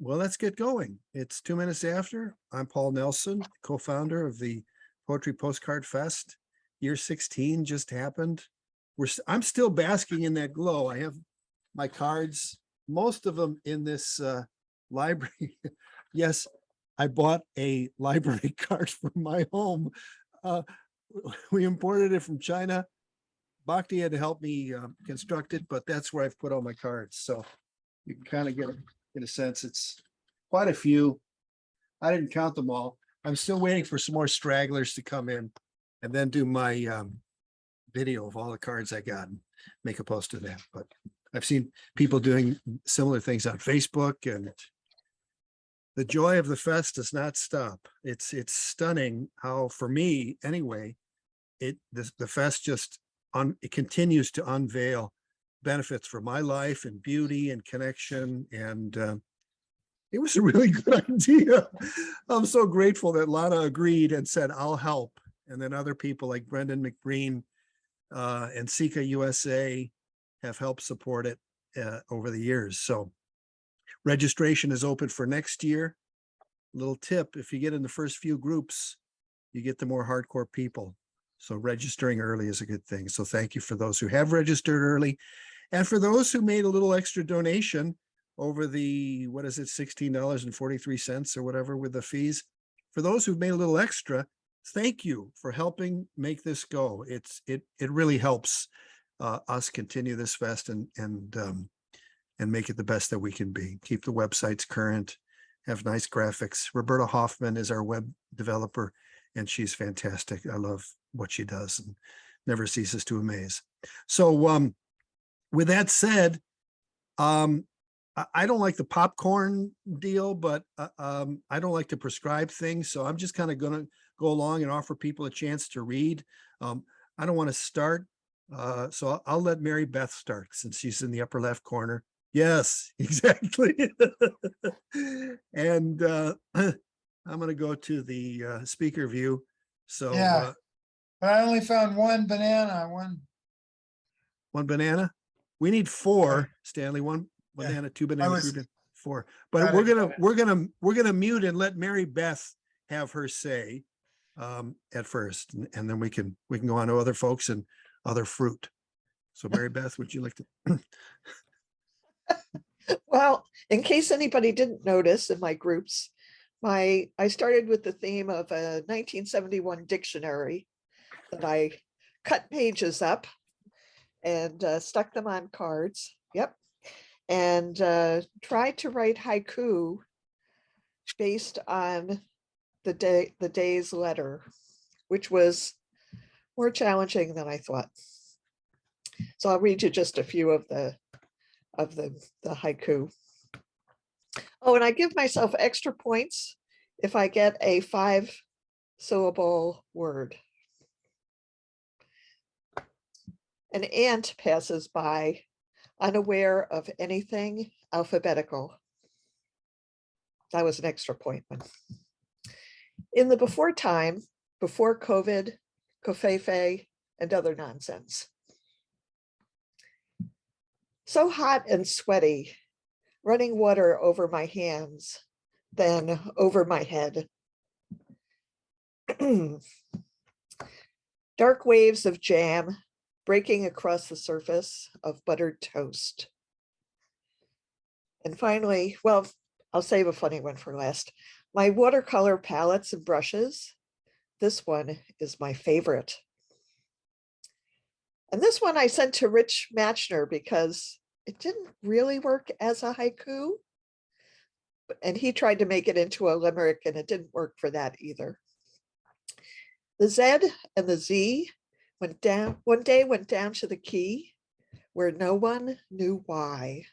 Well, let's get going. It's 2 minutes after. I'm Paul Nelson, co-founder of the Poetry Postcard Fest. Year 16 just happened. I'm still basking in that glow. I have my cards, most of them in this library. Yes, I bought a library card for my home. We imported it from China. Bhakti had to help me construct it, but that's where I've put all my cards. So you can kind of get in a sense, it's quite a few. I didn't count them all. I'm still waiting for some more stragglers to come in and then do my video of all the cards I got and make a post of that. But I've seen people doing similar things on Facebook, and the joy of the fest does not stop. It's stunning how, for me anyway, the fest just it continues to unveil benefits for my life and beauty and connection. And it was a really good idea. I'm so grateful that Lana agreed and said, I'll help. And then other people like Brendan McBreen and Sika USA have helped support it over the years. So registration is open for next year. Little tip, if you get in the first few groups, you get the more hardcore people. So registering early is a good thing. So thank you for those who have registered early. And for those who made a little extra donation over the, what is it, $16.43 or whatever with the fees. For those who've made a little extra, thank you for helping make this go. It really helps us continue this fest and make it the best that we can be. Keep the websites current, have nice graphics. Roberta Hoffman is our web developer, and she's fantastic. I love what she does and never ceases to amaze. So with that said, I don't like the popcorn deal, but I don't like to prescribe things. So I'm just kind of going to go along and offer people a chance to read. I don't want to start. So I'll let Mary Beth start since she's in the upper left corner. Yes, exactly. And I'm going to go to the speaker view. So yeah, but I only found one banana. One banana. We need four, Stanley. One banana, two bananas, 3 bananas, 4. But we're gonna mute and let Mary Beth have her say at first, and then we can go on to other folks and other fruit. So Mary Beth, would you like to? Well, in case anybody didn't notice in my groups, I started with the theme of a 1971 dictionary that I cut pages up and stuck them on cards. Yep. And tried to write haiku based on the day's letter, which was more challenging than I thought. So I'll read you just a few of the haiku. Oh, and I give myself extra points if I get a 5-syllable word. An ant passes by, unaware of anything alphabetical. That was an extra point one. In the before time, before COVID, covfefe, and other nonsense. So hot and sweaty, running water over my hands, then over my head. Dark waves of jam breaking across the surface of buttered toast. And finally, well, I'll save a funny one for last. My watercolor palettes and brushes. This one is my favorite. And this one I sent to Rich Matchner because it didn't really work as a haiku. And he tried to make it into a limerick and it didn't work for that either. The Z and the Z went down, one day went down to the key where no one knew why.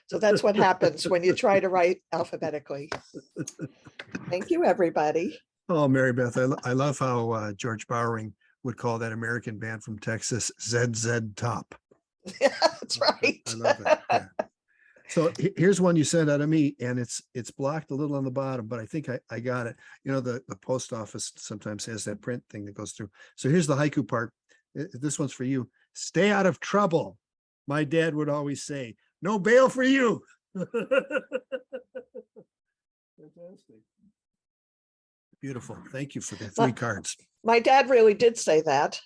So that's what happens when you try to write alphabetically. Thank you, everybody. Oh, Mary Beth, I love how George Bowering would call that American band from Texas ZZ Top. Yeah, that's right. I love it. Yeah. So here's one you sent out of me, and it's blocked a little on the bottom, but I think I got it. You know, the post office sometimes has that print thing that goes through. So here's the haiku part. This one's for you. Stay out of trouble. My dad would always say, no bail for you. Fantastic. Beautiful. Thank you for the My- 3 cards. My dad really did say that.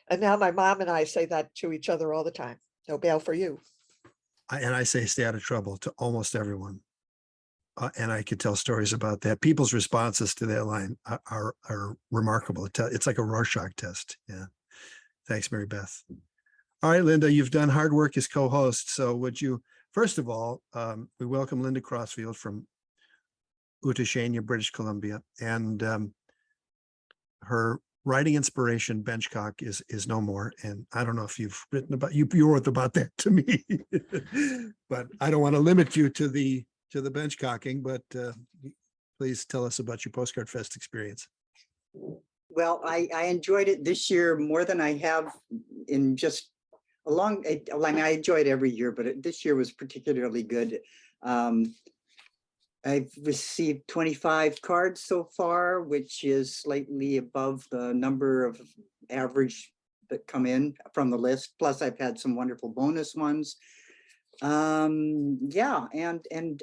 And now my mom and I say that to each other all the time. No bail for you. And I say stay out of trouble to almost everyone. And I could tell stories about that. People's responses to that line are remarkable. It's like a Rorschach test. Yeah. Thanks, Mary Beth. All right, Linda, you've done hard work as co-host. So would you, first of all, we welcome Linda Crossfield from Utashian, British Columbia. And her writing inspiration, Benchcock, is no more. And I don't know if you've written about, you wrote about that to me, but I don't want to limit you to the benchcocking, but please tell us about your Postcard Fest experience. Well, I enjoyed it this year more than I have in just a long, I mean, I enjoy it every year, but this year was particularly good. I've received 25 cards so far, which is slightly above the number of average that come in from the list. Plus I've had some wonderful bonus ones. Yeah, and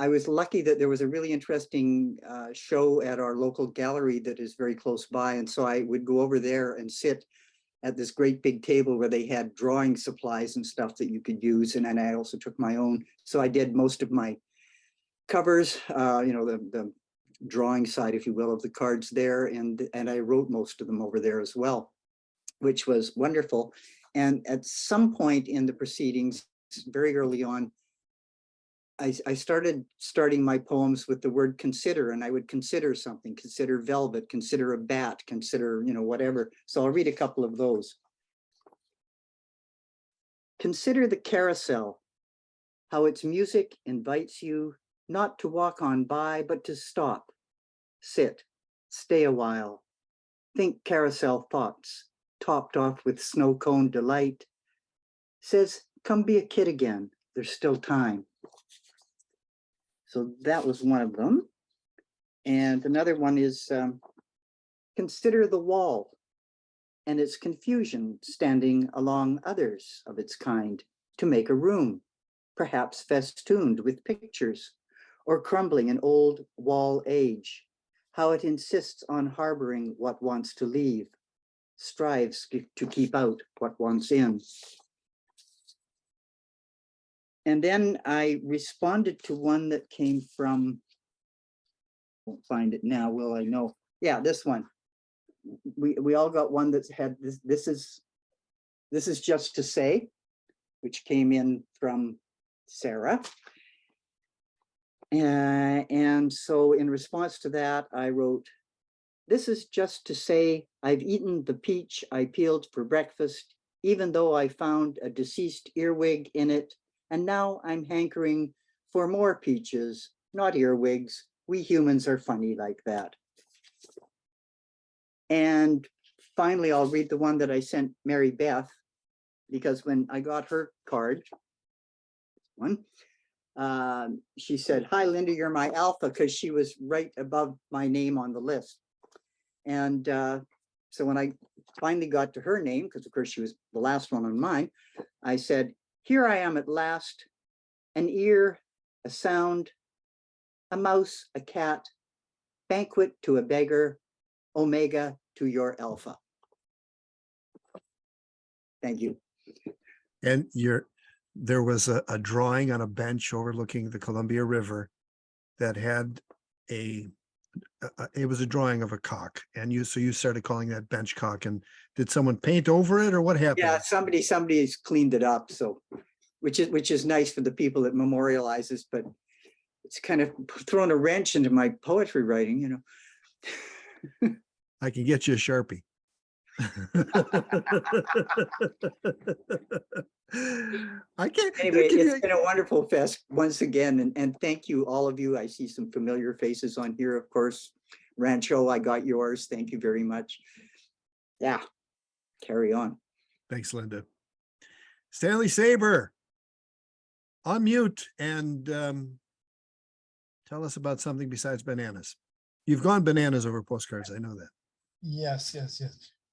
I was lucky that there was a really interesting show at our local gallery that is very close by. And so I would go over there and sit at this great big table where they had drawing supplies and stuff that you could use. And I also took my own. So I did most of my covers, you know, the drawing side, if you will, of the cards there. And I wrote most of them over there as well, which was wonderful. And at some point in the proceedings, very early on, I started my poems with the word consider, and I would consider something, consider velvet, consider a bat, consider, you know, whatever. So I'll read a couple of those. Consider the carousel, how its music invites you not to walk on by, but to stop, sit, stay a while, think carousel thoughts, topped off with snow cone delight, says, come be a kid again, there's still time. So that was one of them. And another one is consider the wall and its confusion standing along others of its kind to make a room, perhaps festooned with pictures or crumbling an old wall age, how it insists on harboring what wants to leave, strives to keep out what wants in. And then I responded to one that came from, won't find it now, will I? know? Yeah, this one. We all got one that's had this. This is just to say, which came in from Sarah. And so in response to that, I wrote, this is just to say I've eaten the peach I peeled for breakfast, even though I found a deceased earwig in it. And now I'm hankering for more peaches, not earwigs. We humans are funny like that. And finally, I'll read the one that I sent Mary Beth, because when I got her card, she said, hi, Linda, you're my alpha, because she was right above my name on the list. And so when I finally got to her name, because of course she was the last one on mine, I said, here I am at last, an ear, a sound, a mouse, a cat, banquet to a beggar, omega to your alpha. Thank you. And there was a drawing on a bench overlooking the Columbia River that had it was a drawing of a cock, and so you started calling that bench cock. And did someone paint over it, or what happened? Yeah, somebody's cleaned it up, so which is nice for the people it memorializes, but it's kind of thrown a wrench into my poetry writing, you know. I can get you a Sharpie. I can't. Anyway, it's been a wonderful fest once again, and thank you, all of you. I see some familiar faces on here, of course. Rancho, I got yours. Thank you very much. Yeah, carry on. Thanks, Linda. Stanley Saber, unmute and tell us about something besides bananas. You've gone bananas over postcards. I know that. Yes.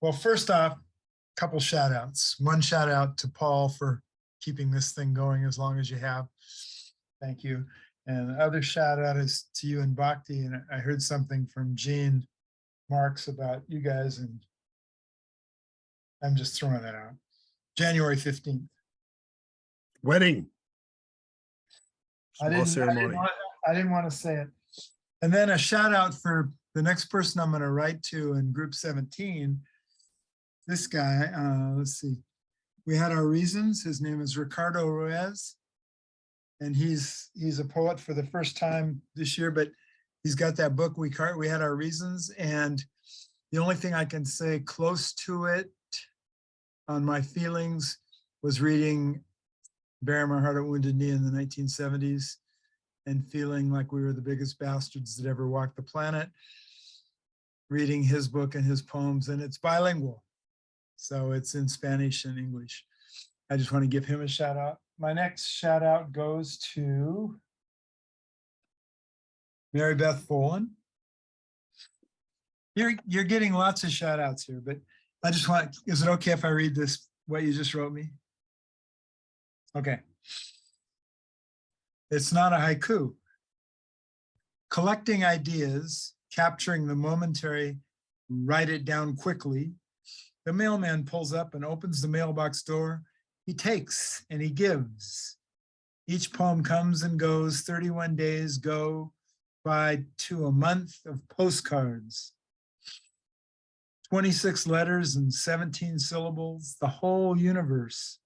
Well, first off, a couple shout outs. One shout out to Paul for keeping this thing going as long as you have. Thank you. And the other shout out is to you and Bhakti. And I heard something from Gene Marks about you guys, and I'm just throwing that out. January 15th. Wedding. I Small didn't ceremony. want to say it. And then a shout out for the next person I'm going to write to in group 17. This guy, let's see. We had our reasons. His name is Ricardo Ruiz. And he's a poet for the first time this year, but he's got that book, We Had Our Reasons. And the only thing I can say close to it on my feelings was reading Bury My Heart at Wounded Knee in the 1970s and feeling like we were the biggest bastards that ever walked the planet, reading his book and his poems, and it's bilingual. So it's in Spanish and English. I just want to give him a shout out. My next shout out goes to Mary Beth Folan. You're getting lots of shout outs here, but I just want, is it okay if I read this, what you just wrote me? Okay. It's not a haiku. Collecting ideas, capturing the momentary, write it down quickly. The mailman pulls up and opens the mailbox door. He takes and he gives. Each poem comes and goes. 31 days go by to a month of postcards. 26 letters and 17 syllables, the whole universe.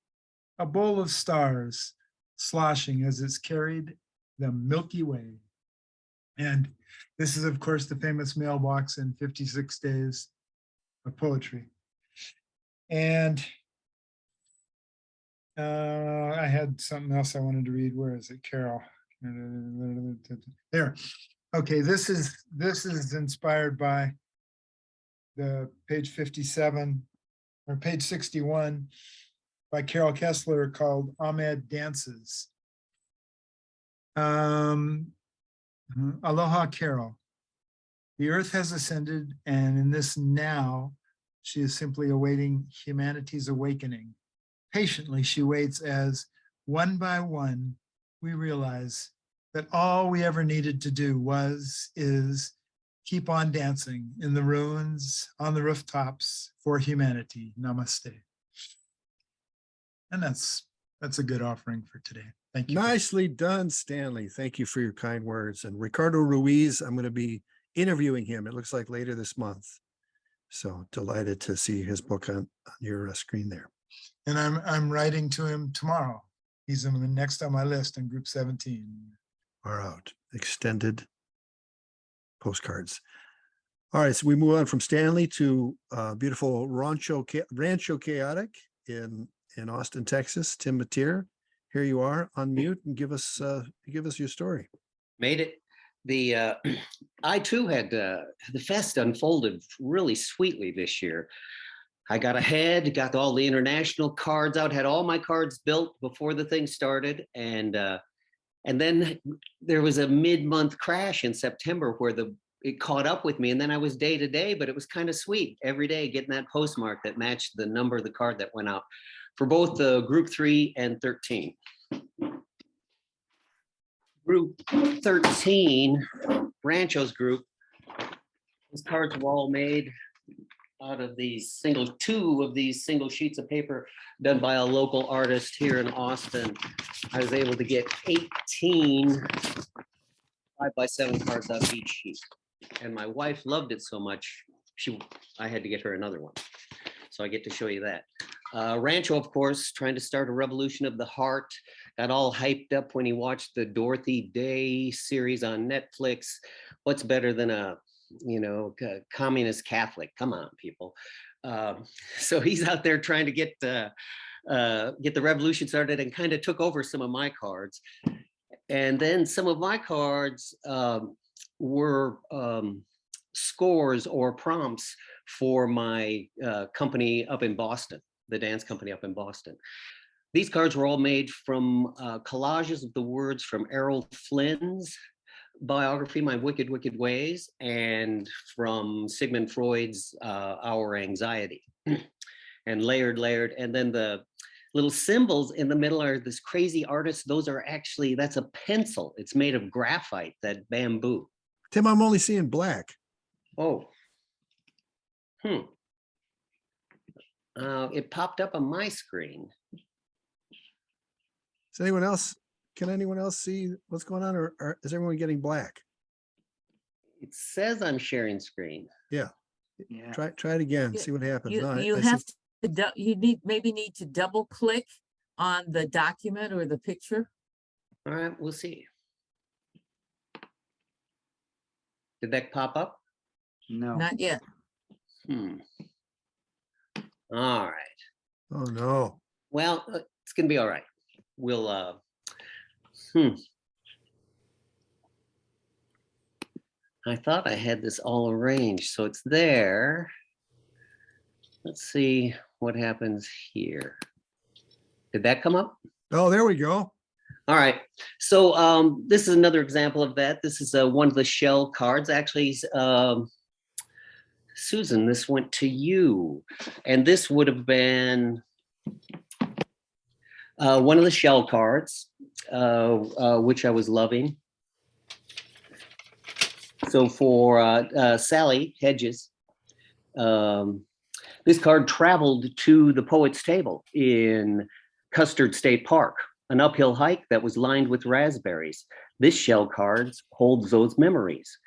A bowl of stars sloshing as it's carried the Milky Way. And this is, of course, the famous mailbox in 56 days of poetry. And I had something else I wanted to read. Where is it, Carol? There. Okay, this is inspired by the page 57 or page 61 by Carol Kessler called Ahmed Dances. Aloha, Carol. The earth has ascended, and in this now, she is simply awaiting humanity's awakening. Patiently, she waits as, one by one, we realize that all we ever needed to do is keep on dancing in the ruins, on the rooftops for humanity. Namaste. And that's a good offering for today. Thank you. Nicely done, Stanley. Thank you for your kind words. And Ricardo Ruiz, I'm going to be interviewing him. It looks like later this month. So delighted to see his book on your screen there. And I'm writing to him tomorrow. He's in the next on my list in group 17. Far out. Extended postcards. All right, so we move on from Stanley to beautiful Rancho Chaotic in Austin, Texas. Tim Mateer, here you are, unmute and give us your story. Made it. I too had the fest unfolded really sweetly this year. I got ahead, got all the international cards out, had all my cards built before the thing started, and then there was a mid-month crash in September where it caught up with me, and then I was day to day, but it was kind of sweet every day getting that postmark that matched the number of the card that went out for both the group 3 and 13. Group 13, Rancho's group, these cards were all made out of these two of these single sheets of paper done by a local artist here in Austin. I was able to get 18 5x7 cards out of each sheet. And my wife loved it so much, I had to get her another one. So I get to show you that. Rancho, of course, trying to start a revolution of the heart, got all hyped up when he watched the Dorothy Day series on Netflix. What's better than a communist Catholic? Come on, people. So he's out there trying to get the revolution started and kind of took over some of my cards. And then some of my cards were scores or prompts for my company up in Boston, the dance company up in Boston. These cards were all made from collages of the words from Errol Flynn's biography, My Wicked, Wicked Ways, and from Sigmund Freud's Our Anxiety, and layered. And then the little symbols in the middle are this crazy artist. Those are actually, that's a pencil. It's made of graphite, that bamboo. Tim, I'm only seeing black. Oh. It popped up on my screen. Is anyone else, can anyone else see what's going on, or is everyone getting black? It says I'm sharing screen. Yeah, Yeah. try it again, You- see what happens. You, No, you I see- have to, you maybe need to double click on the document or the picture. All right, we'll see. Did that pop up? No. Not yet. All right. Oh, no. Well, it's gonna be all right. We'll I thought I had this all arranged, so it's there. Let's see what happens here. Did that come up? Oh, there we go. All right. So this is another example of that. This is one of the shell cards. Actually, Susan, this went to you. And this would have been one of the shell cards, which I was loving. So for Sally Hedges, this card traveled to the Poets' Table in Custard State Park, an uphill hike that was lined with raspberries. This shell cards holds those memories.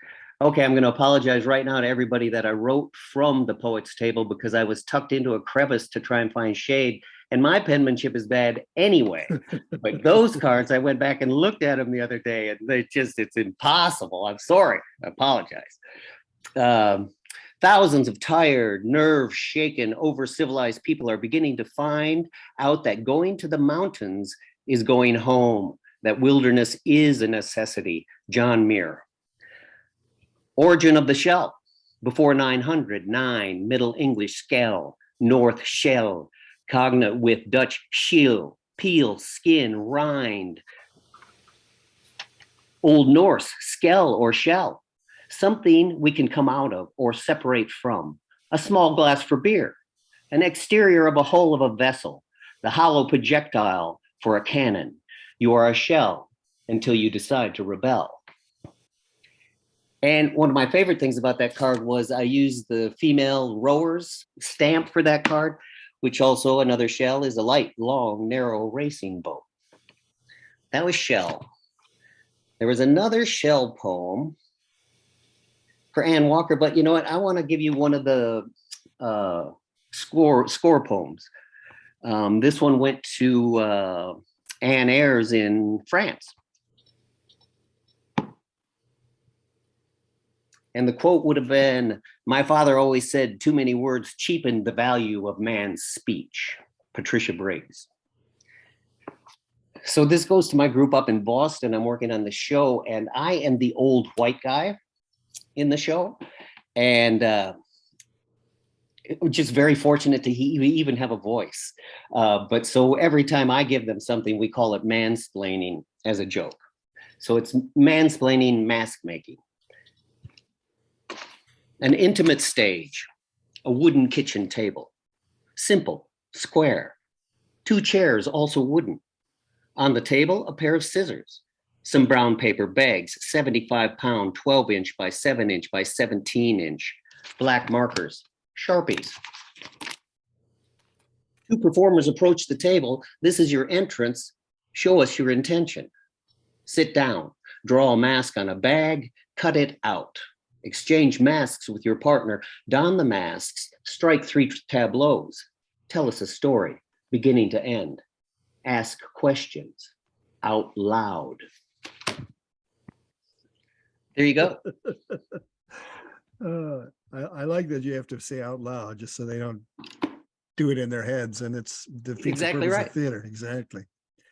Okay, I'm going to apologize right now to everybody that I wrote from the Poets' Table because I was tucked into a crevice to try and find shade, and my penmanship is bad anyway. But those cards, I went back and looked at them the other day, and it's impossible. I'm sorry. I apologize. Thousands of tired, nerve-shaken, over-civilized people are beginning to find out that going to the mountains is going home, that wilderness is a necessity. John Muir. Origin of the shell. Before 900, nine, Middle English skell, North shell, cognate with Dutch schil, peel, skin, rind. Old Norse, skell or shell, something we can come out of or separate from. A small glass for beer, an exterior of a hull of a vessel, the hollow projectile for a cannon. You are a shell until you decide to rebel. And one of my favorite things about that card was I used the female rowers stamp for that card, which also another shell is a light, long, narrow racing boat. That was shell. There was another shell poem for Ann Walker, but you know what? I want to give you one of the score poems. This one went to Anne Ayres in France. And the quote would have been, "My father always said too many words cheapened the value of man's speech." Patricia Briggs. So this goes to my group up in Boston. I'm working on the show, and I am the old white guy in the show. And just very fortunate to even have a voice. But so every time I give them something, we call it mansplaining as a joke. So it's mansplaining mask making. An intimate stage, a wooden kitchen table, simple, square, two chairs, also wooden. On the table, a pair of scissors, some brown paper bags, 75-pound, 12-inch by 7-inch by 17-inch, black markers, Sharpies. Two performers approach the table. This is your entrance. Show us your intention. Sit down, draw a mask on a bag, cut it out. Exchange masks with your partner, don the masks, strike 3 tableaus. Tell us a story, beginning to end. Ask questions out loud. There you go. I like that you have to say out loud just so they don't do it in their heads, and it's defeats Exactly the purpose right. of theater. Exactly.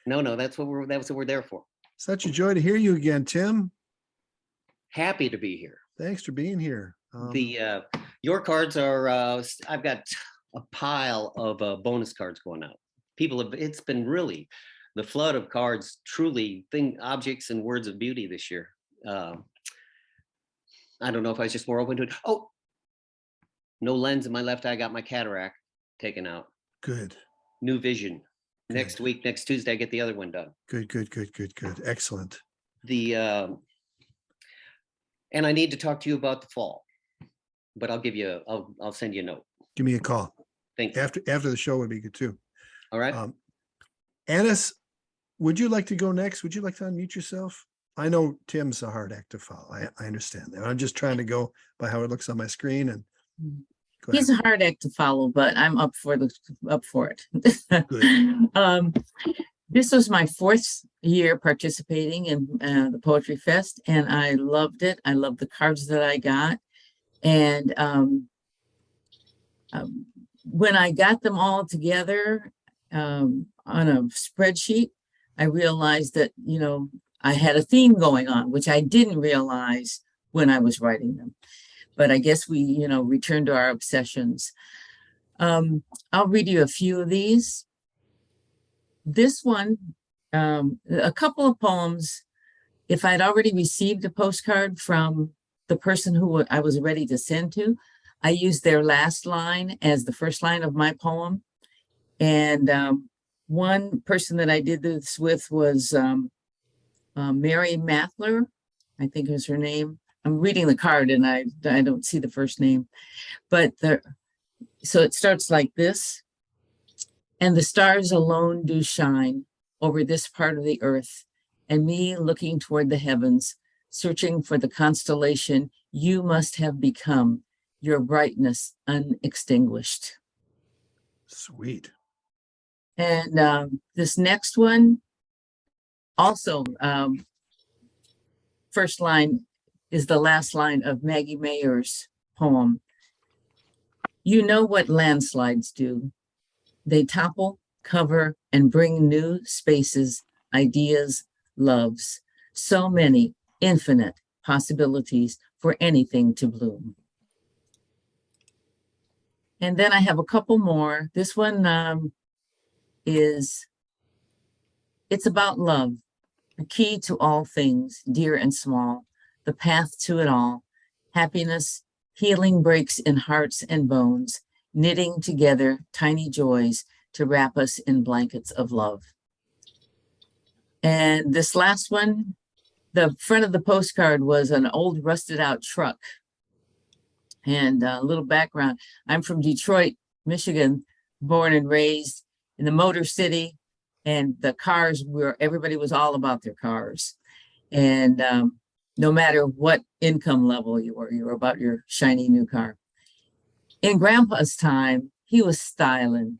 No, that's what we're there for. Such a joy to hear you again, Tim. Happy to be here. Thanks for being here. Your cards are I've got a pile of bonus cards going out. It's been really the flood of cards, truly objects and words of beauty this year. I don't know if I was just more open to it. Oh, no lens in my left eye, got my cataract taken out. Good. New vision. Next week, next Tuesday, I get the other one done. Good, good, good, good, good. Excellent. And I need to talk to you about the fall, but I'll send you a note. Give me a call. Thank you. After the show would be good too. All right. Annis, would you like to go next? Would you like to unmute yourself? I know Tim's a hard act to follow. I understand that. I'm just trying to go by how it looks on my screen and. Go He's ahead. a hard act to follow, but I'm up for it. Good. This was my 4th year participating in the Poetry Fest, and I loved it. I loved the cards that I got. And when I got them all together on a spreadsheet, I realized that, I had a theme going on, which I didn't realize when I was writing them. But I guess we, return to our obsessions. I'll read you a few of these. This one, a couple of poems, if I'd already received a postcard from the person who I was ready to send to, I used their last line as the first line of my poem. And one person that I did this with was Mary Mathler, I think is her name. I'm reading the card and I don't see the first name, but so it starts like this. And the stars alone do shine over this part of the earth, and me looking toward the heavens, searching for the constellation you must have become, your brightness unextinguished. Sweet. And this next one, also, first line is the last line of Maggie Mayer's poem. You know what landslides do. They topple, cover, and bring new spaces, ideas, loves. So many infinite possibilities for anything to bloom. And then I have a couple more. This one it's about love, the key to all things, dear and small, the path to it all, happiness, healing breaks in hearts and bones, knitting together tiny joys to wrap us in blankets of love. And this last one, the front of the postcard was an old rusted out truck. And a little background, I'm from Detroit, Michigan, born and raised in the Motor City, and the cars everybody was all about their cars. And no matter what income level you were about your shiny new car. In Grandpa's time, he was styling,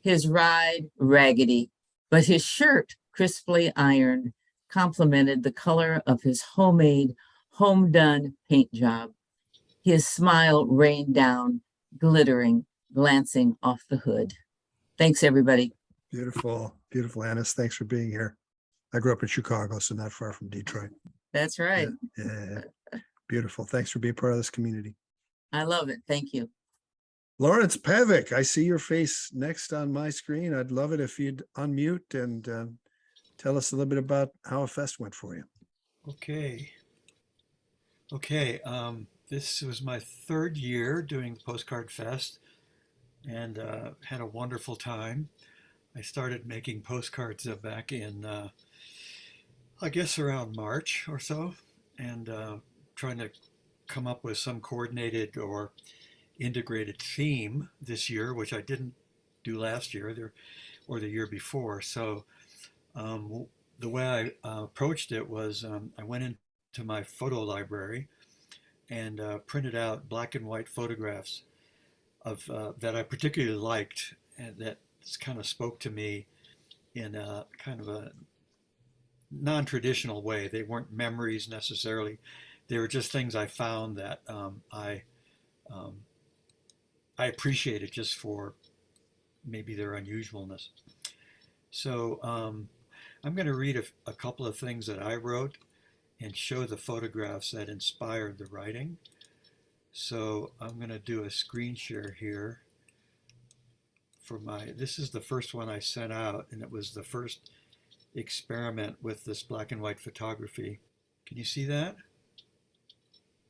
his ride raggedy, but his shirt crisply ironed complemented the color of his homemade, home-done paint job. His smile rained down, glittering, glancing off the hood. Thanks, everybody. Beautiful, beautiful, Annis. Thanks for being here. I grew up in Chicago, so not far from Detroit. That's right. Yeah. Beautiful. Thanks for being part of this community. I love it. Thank you. Lawrence Pavic, I see your face next on my screen. I'd love it if you'd unmute and tell us a little bit about how a fest went for you. Okay. This was my 3rd year doing the Postcard Fest and had a wonderful time. I started making postcards back in, I guess around March or so, and trying to come up with some coordinated or integrated theme this year, which I didn't do last year or the year before. So the way I approached it was I went into my photo library and printed out black and white photographs of that I particularly liked and that kind of spoke to me in a kind of a non-traditional way. They weren't memories necessarily. They were just things I found that I appreciated just for maybe their unusualness. So I'm going to read a couple of things that I wrote and show the photographs that inspired the writing. So I'm going to do a screen share here for this is the first one I sent out, and it was the first experiment with this black and white photography. Can you see that?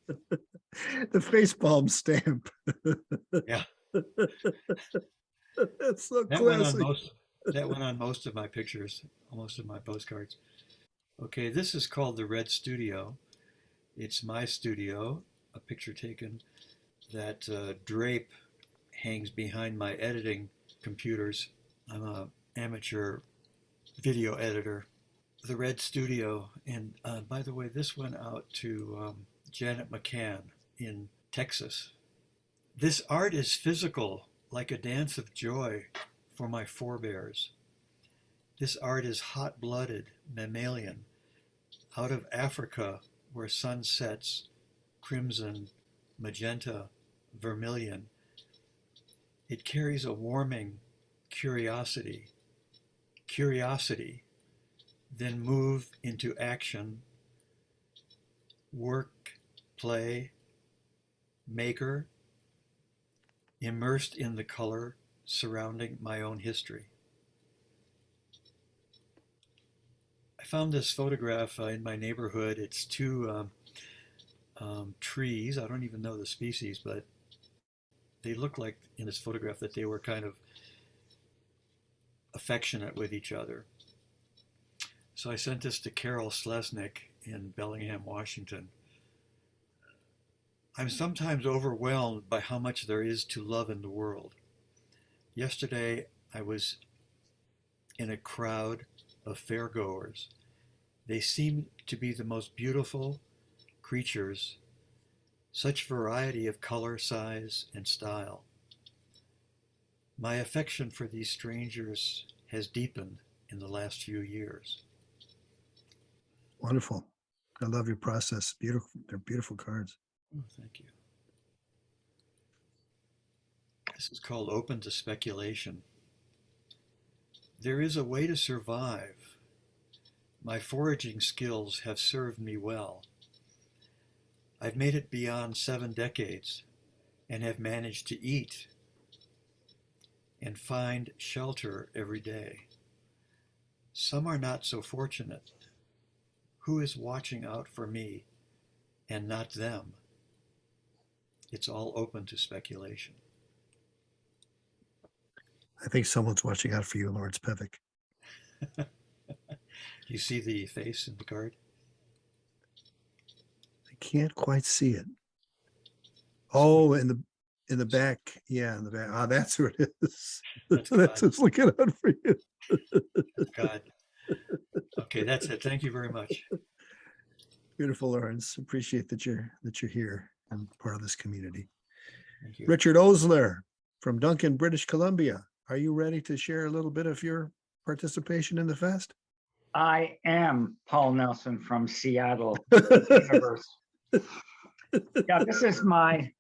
The facepalm stamp. Yeah. That's so That went on classic. That went on most of my pictures, most of my postcards. Okay, this is called the Red Studio. It's my studio, a picture taken. That drape hangs behind my editing computers. I'm an amateur video editor. The Red Studio, and by the way, this went out to Janet McCann in Texas. This art is physical, like a dance of joy for my forebears. This art is hot-blooded, mammalian, out of Africa where sun sets, crimson, magenta, vermilion. It carries a warming curiosity, then move into action, work, play, maker, immersed in the color surrounding my own history. I found this photograph in my neighborhood. It's two trees. I don't even know the species, but they look like in this photograph that they were kind of affectionate with each other. So I sent this to Carol Slesnick in Bellingham, Washington. I'm sometimes overwhelmed by how much there is to love in the world. Yesterday, I was in a crowd of fairgoers. They seemed to be the most beautiful creatures, such variety of color, size, and style. My affection for these strangers has deepened in the last few years. Wonderful. I love your process. Beautiful. They're beautiful cards. Oh, thank you. This is called Open to Speculation. There is a way to survive. My foraging skills have served me well. I've made it beyond 7 decades and have managed to eat and find shelter every day. Some are not so fortunate. Who is watching out for me and not them? It's all open to speculation. I think someone's watching out for you, Lawrence Pevick. You see the face in the card? I can't quite see it. Oh, in the back. Yeah, in the back. Ah, that's who it is. That's That's God. who's looking out for you. That's God. Okay, that's it. Thank you very much. Beautiful, Lawrence. Appreciate that you're here and part of this community. Thank you. Richard Osler from Duncan, British Columbia. Are you ready to share a little bit of your participation in the fest? I am Paul Nelson from Seattle, universe. Yeah, this is my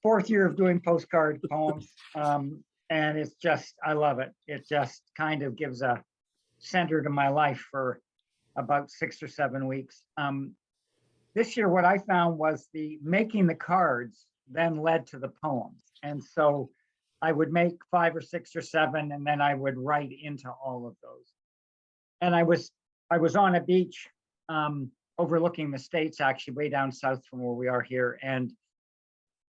4th year of doing postcard poems. And it's just, I love it. It just kind of gives a center to my life for about 6 or 7 weeks. This year, what I found was making the cards then led to the poems. And so I would make 5 or 6 or 7, and then I would write into all of those. And I was on a beach overlooking the States, actually way down south from where we are here. And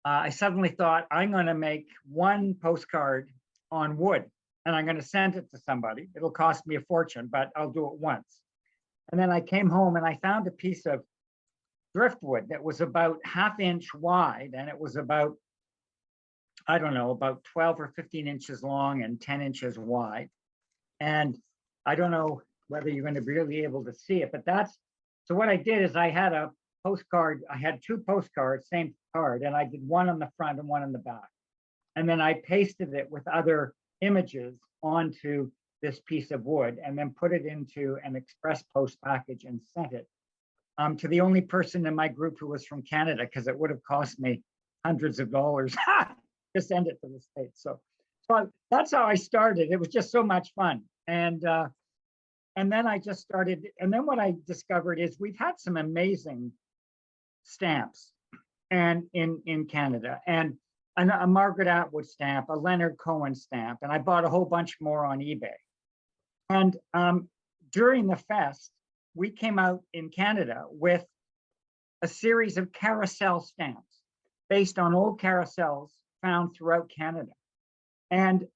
I suddenly thought, I'm going to make one postcard on wood, and I'm going to send it to somebody. It'll cost me a fortune, but I'll do it once. And then I came home and I found a piece of driftwood that was about 1/2 inch wide, and it was about, I don't know, about 12 or 15 inches long and 10 inches wide. And I don't know whether you're going to be really able to see it, but so what I did is I had a postcard, I had 2 postcards, same card, and I did one on the front and one on the back. And then I pasted it with other images onto this piece of wood and then put it into an express post package and sent it to the only person in my group who was from Canada, because it would have cost me hundreds of dollars to send it to the States. So that's how I started. It was just so much fun. And then I just started, and then what I discovered is we've had some amazing stamps and in Canada, and a Margaret Atwood stamp, a Leonard Cohen stamp, and I bought a whole bunch more on eBay. And during the fest, we came out in Canada with a series of carousel stamps based on old carousels found throughout Canada. And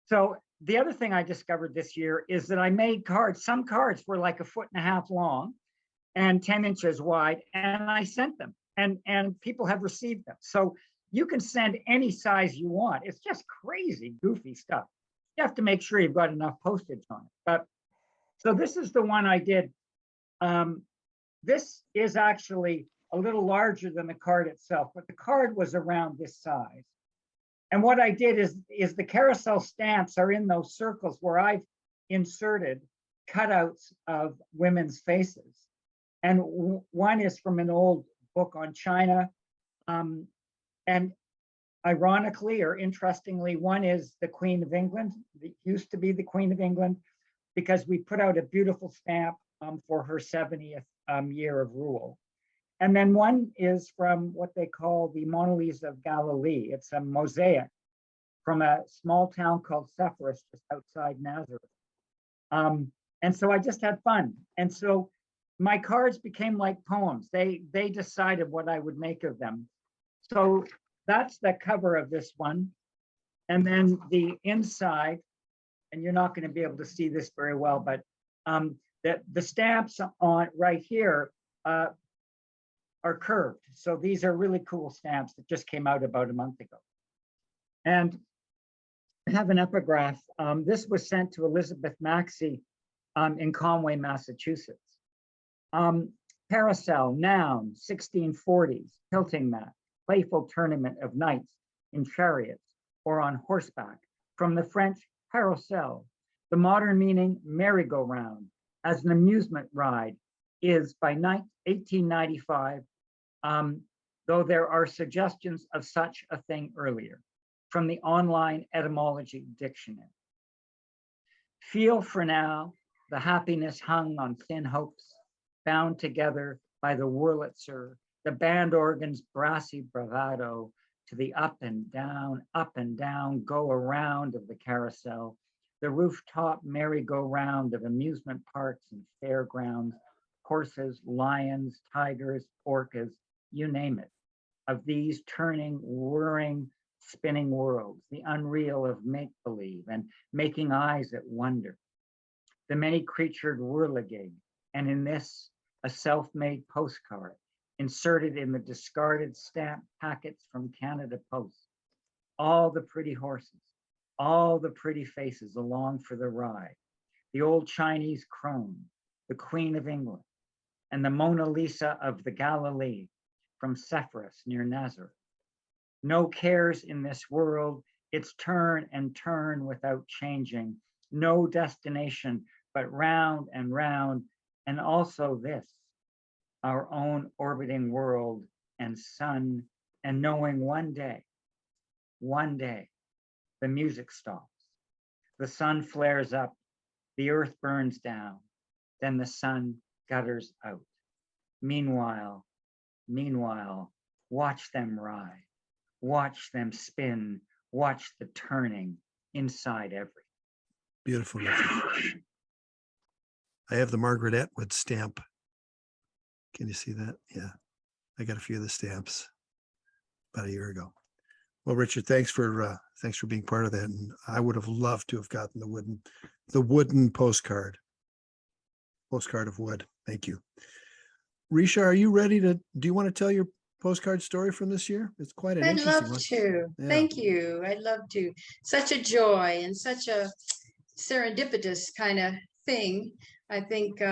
So the other thing I discovered this year is that I made cards. Some cards were like 1.5 feet long and 10 inches wide, and I sent them, and people have received them. So you can send any size you want. It's just crazy, goofy stuff. You have to make sure you've got enough postage on it. But so this is the one I did. This is actually a little larger than the card itself, but the card was around this size. And what I did is the carousel stamps are in those circles where I've inserted cutouts of women's faces. And one is from an old book on China. And ironically or interestingly, one is the Queen of England. It used to be the Queen of England because we put out a beautiful stamp for her 70th year of rule. And then one is from what they call the Mona Lisa of Galilee. It's a mosaic from a small town called Sepphoris, just outside Nazareth. And so I just had fun. And so my cards became like poems. They decided what I would make of them. So that's the cover of this one. And then the inside, and you're not going to be able to see this very well, but the stamps on right here are curved. So these are really cool stamps that just came out about a month ago. And I have an epigraph. This was sent to Elizabeth Maxey in Conway, Massachusetts. Carousel, noun, 1640s, tilting mat, playful tournament of knights in chariots or on horseback. From the French carousel, the modern meaning merry-go-round, as an amusement ride is by 1895, though there are suggestions of such a thing earlier, from the online etymology dictionary. Feel for now the happiness hung on thin hopes, bound together by the Wurlitzer, the band organ's brassy bravado, to the up and down, go around of the carousel, the rooftop merry-go-round of amusement parks and fairgrounds, horses, lions, tigers, orcas, you name it, of these turning, whirring, spinning worlds, the unreal of make-believe and making eyes at wonder, the many-creatured whirligig, and in this, a self-made postcard, inserted in the discarded stamp packets from Canada Post. All the pretty horses, all the pretty faces along for the ride, the old Chinese crone, the Queen of England, and the Mona Lisa of the Galilee from Sepphoris near Nazareth. No cares in this world, its turn and turn without changing, no destination, but round, and also this, our own orbiting world and sun, and knowing one day, the music stops, the sun flares up, the earth burns down, then the sun gutters out. Meanwhile, watch them ride, watch them spin, watch the turning inside every. Beautiful. Richard. I have the Margaret Atwood stamp. Can you see that? Yeah. I got a few of the stamps about a year ago. Well, Richard, thanks for being part of that. And I would have loved to have gotten the wooden postcard of wood. Thank you. Risha, are you ready do you want to tell your postcard story from this year? It's quite an I'd interesting love one. to. Yeah. Thank you. I'd love to. Such a joy and such a serendipitous kind of thing. I think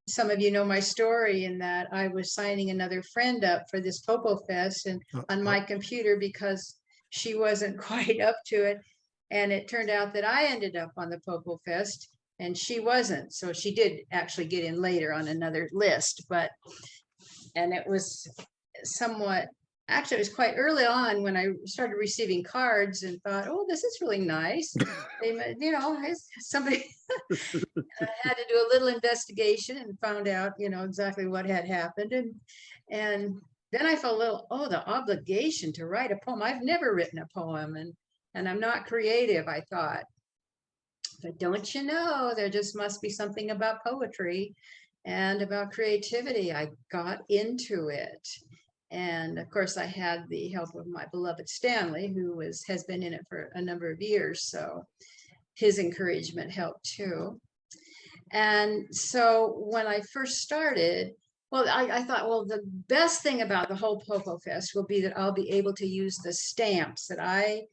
some of you know my story in that I was signing another friend up for this Popo Fest and on my computer because she wasn't quite up to it. And it turned out that I ended up on the Popo Fest and she wasn't. So she did actually get in later on another list, and it was somewhat, actually it was quite early on when I started receiving cards and thought, oh, this is really nice. They, somebody had to do a little investigation and found out, exactly what had happened. And then I felt a little, the obligation to write a poem. I've never written a poem and I'm not creative, I thought. But don't you know, there just must be something about poetry and about creativity. I got into it. And of course, I had the help of my beloved Stanley, who has been in it for a number of years. So his encouragement helped too. And so when I first started, well, I thought, well, the best thing about the whole Popo Fest will be that I'll be able to use the stamps that I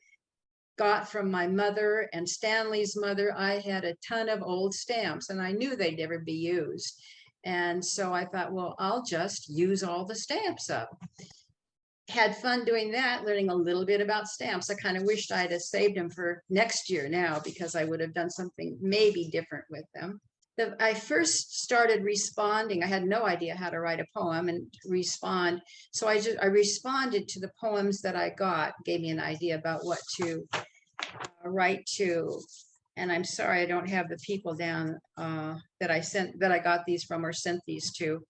got from my mother and Stanley's mother. I had a ton of old stamps and I knew they'd never be used. And so I thought, well, I'll just use all the stamps up. Had fun doing that, learning a little bit about stamps. I kind of wished I'd have saved them for next year now, because I would have done something maybe different with them. I first started responding. I had no idea how to write a poem and respond. So I responded to the poems that I got, gave me an idea about what to write to. And I'm sorry, I don't have the people down that I got these from or sent these to.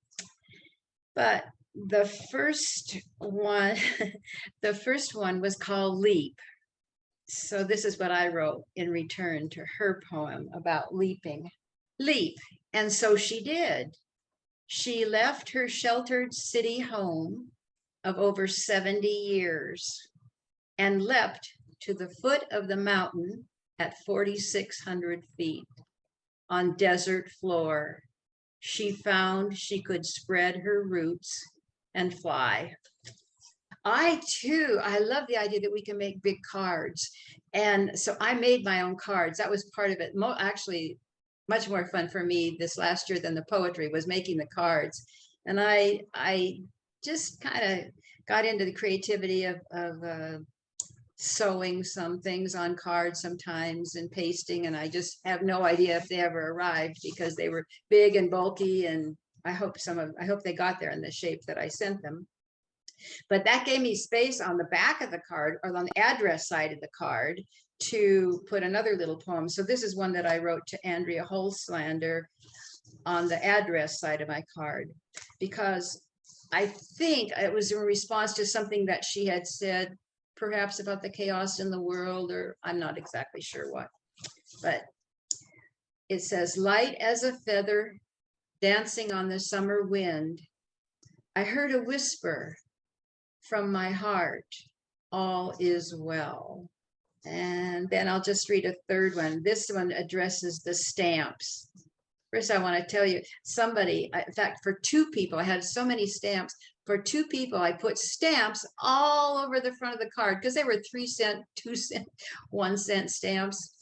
But the first one, the first one was called Leap. So this is what I wrote in return to her poem about leaping. Leap, and so she did. She left her sheltered city home of over 70 years and leapt to the foot of the mountain at 4,600 feet on desert floor. She found she could spread her roots and fly. I love the idea that we can make big cards. And so I made my own cards. That was part of it. Actually, much more fun for me this last year than the poetry was making the cards. And I just kind of got into the creativity of sewing some things on cards sometimes and pasting. And I just have no idea if they ever arrived because they were big and bulky. And I hope they got there in the shape that I sent them. But that gave me space on the back of the card, or on the address side of the card, to put another little poem. So this is one that I wrote to Andrea Holslander on the address side of my card, because I think it was in response to something that she had said, perhaps about the chaos in the world, or I'm not exactly sure what. But it says, light as a feather dancing on the summer wind, I heard a whisper from my heart, all is well. And then I'll just read a third one. This one addresses the stamps. First, I want to tell you, somebody, in fact, for two people, I had so many stamps. For two people, I put stamps all over the front of the card because they were 3 cent, 2 cent, 1 cent stamps.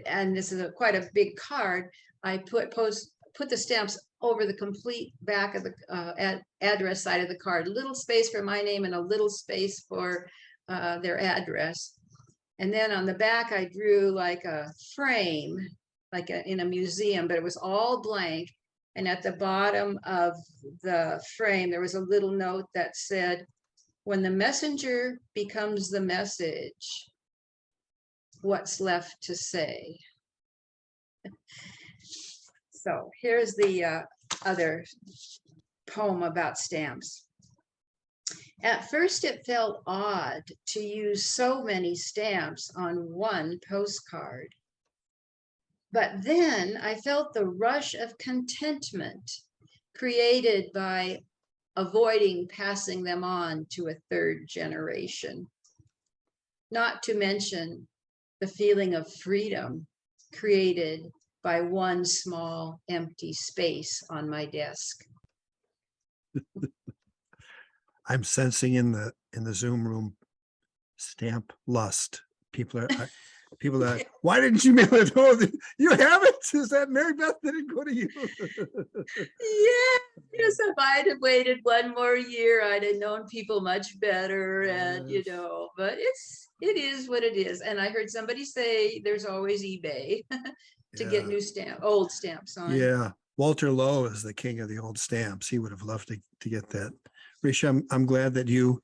And this is quite a big card. I put the stamps over the complete back of the address side of the card. A little space for my name and a little space for their address. And then on the back, I drew like a frame, like in a museum, but it was all blank. And at the bottom of the frame, there was a little note that said, when the messenger becomes the message, what's left to say? So here's the other poem about stamps. At first, it felt odd to use so many stamps on one postcard. But then I felt the rush of contentment created by avoiding passing them on to a third generation. Not to mention the feeling of freedom created by one small empty space on my desk. I'm sensing in the Zoom room stamp lust. People are why didn't you mail it? Oh, you have it? Is that Mary Beth didn't go to you? Yes, if I'd have waited one more year, I'd have known people much better. And but it is what it is. And I heard somebody say there's always eBay to get new old stamps on. Yeah, Walter Lowe is the king of the old stamps. He would have loved to get that. Risha, I'm glad that you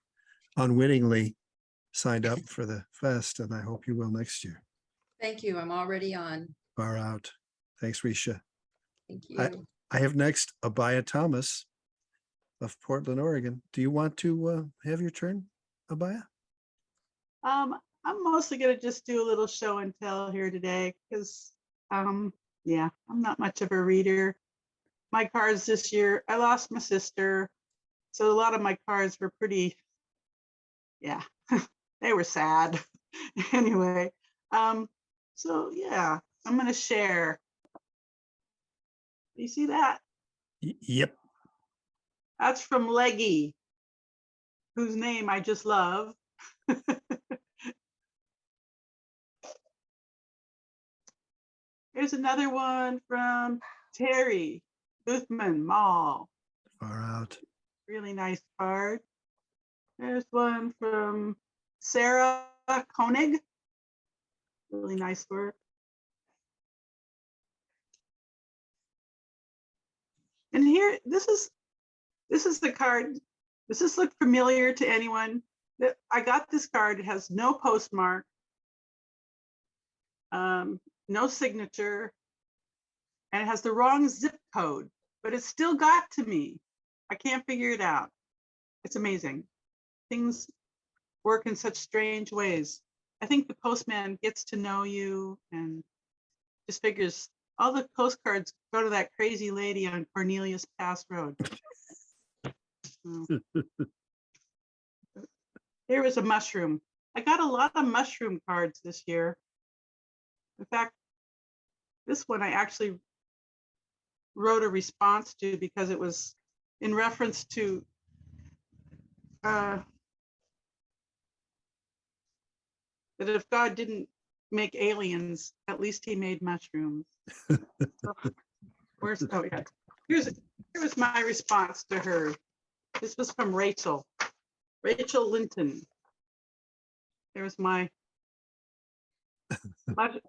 unwittingly signed up for the fest, and I hope you will next year. Thank you. I'm already on. Far out. Thanks, Risha. Thank you. I have next Abaya Thomas of Portland, Oregon. Do you want to have your turn, Abaya? I'm mostly going to just do a little show and tell here today because, I'm not much of a reader. My cards this year, I lost my sister. So a lot of my cards were pretty, they were sad. Anyway, So yeah, I'm gonna share. You see that? Yep. That's from Leggy, whose name I just love. Here's another one from Terry Boothman Mall. Far out. Really nice card. There's one from Sarah Koenig. Really nice work. And here, this is the card. Does this look familiar to anyone? That I got this card. It has no postmark, no signature, and it has the wrong zip code, but it still got to me. I can't figure it out. It's amazing. Things work in such strange ways. I think the postman gets to know you and just figures all the postcards go to that crazy lady on Cornelius Pass Road. Here was a mushroom. I got a lot of mushroom cards this year. In fact, this one I actually wrote a response to because it was in reference to that if God didn't make aliens, at least he made mushrooms. So, oh yeah. Here was my response to her. This was from Rachel Linton. There's my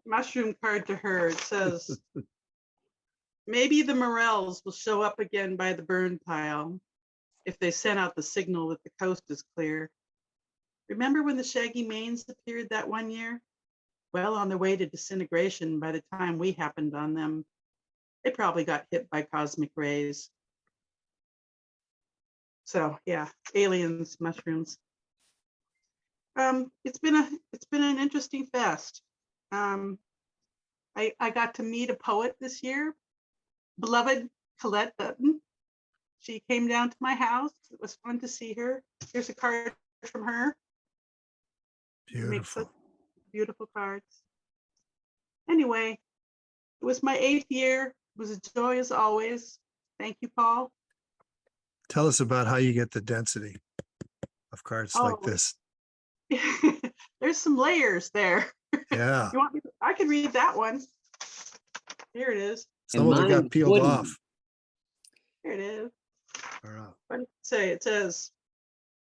mushroom card to her. It says, maybe the Morels will show up again by the burn pile if they sent out the signal that the coast is clear. Remember when the shaggy manes appeared that one year? Well, on their way to disintegration by the time we happened on them. They probably got hit by cosmic rays. So yeah, aliens, mushrooms. It's been an interesting fest. I got to meet a poet this year, beloved Colette Dutton. She came down to my house. It was fun to see her. Here's a card from her. Beautiful. Beautiful cards. Anyway, it was my 8th year. It was a joy as always. Thank you, Paul. Tell us about how you get the density of cards like this. There's some layers there. Yeah. You want me to, I can read that one. Here it is. Some of them got peeled off. Here it is. All right. What did it say? It says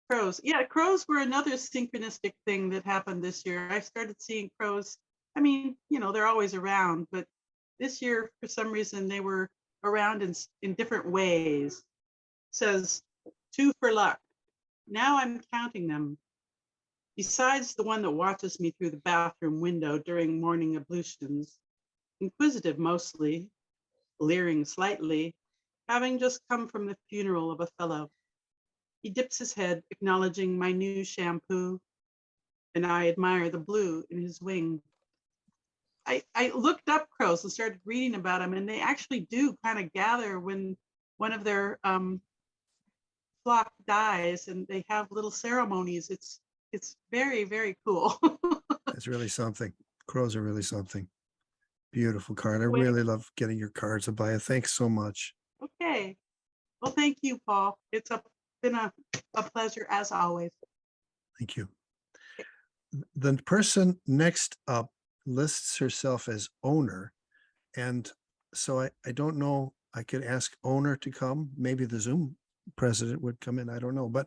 crows. Yeah, crows were another synchronistic thing that happened this year. I started seeing crows. I mean, you know, they're always around, but this year, for some reason, they were around in different ways. It says 2 for luck. Now I'm counting them. Besides the one that watches me through the bathroom window during morning ablutions, inquisitive mostly, leering slightly, having just come from the funeral of a fellow. He dips his head, acknowledging my new shampoo, and I admire the blue in his wing. I looked up crows and started reading about them, and they actually do kind of gather when one of their flock dies, and they have little ceremonies. It's very, very cool. It's really something. Crows are really something. Beautiful card. I really love getting your cards, Abaya. Thanks so much. Okay. Well, thank you, Paul. It's been a pleasure as always. Thank you. The person next up lists herself as owner. And so I don't know, I could ask owner to come. Maybe the Zoom president would come in. I don't know. But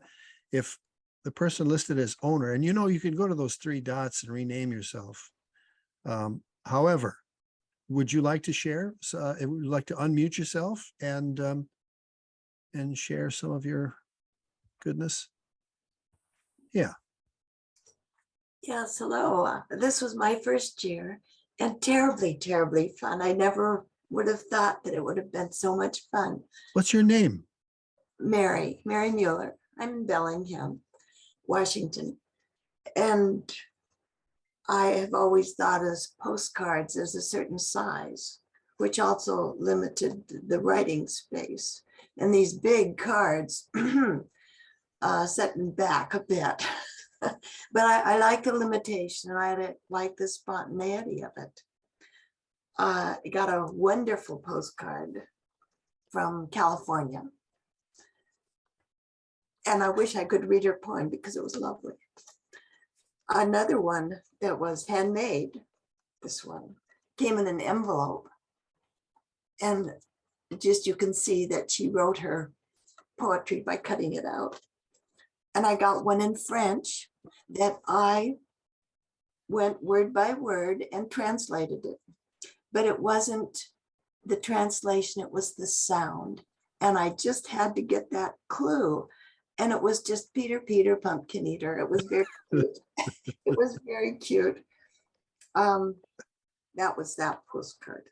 if the person listed as owner, and you know, you can go to those 3 dots and rename yourself. However, would you like to share? Would you like to unmute yourself and share some of your goodness? Yeah. Yes, hello. This was my first year and terribly, terribly fun. I never would have thought that it would have been so much fun. What's your name? Mary Mueller. I'm in Bellingham, Washington. And I have always thought of postcards as a certain size, which also limited the writing space. And these big cards set me back a bit. But I like the limitation. Like the spontaneity of it. I got a wonderful postcard from California. And I wish I could read her poem because it was lovely. Another one that was handmade, this one, came in an envelope. And just you can see that she wrote her poetry by cutting it out. And I got one in French that I went word by word and translated it. But it wasn't the translation, it was the sound. And I just had to get that clue. And it was just Peter, Peter, pumpkin eater. It was very cute. It was very cute. That was that postcard.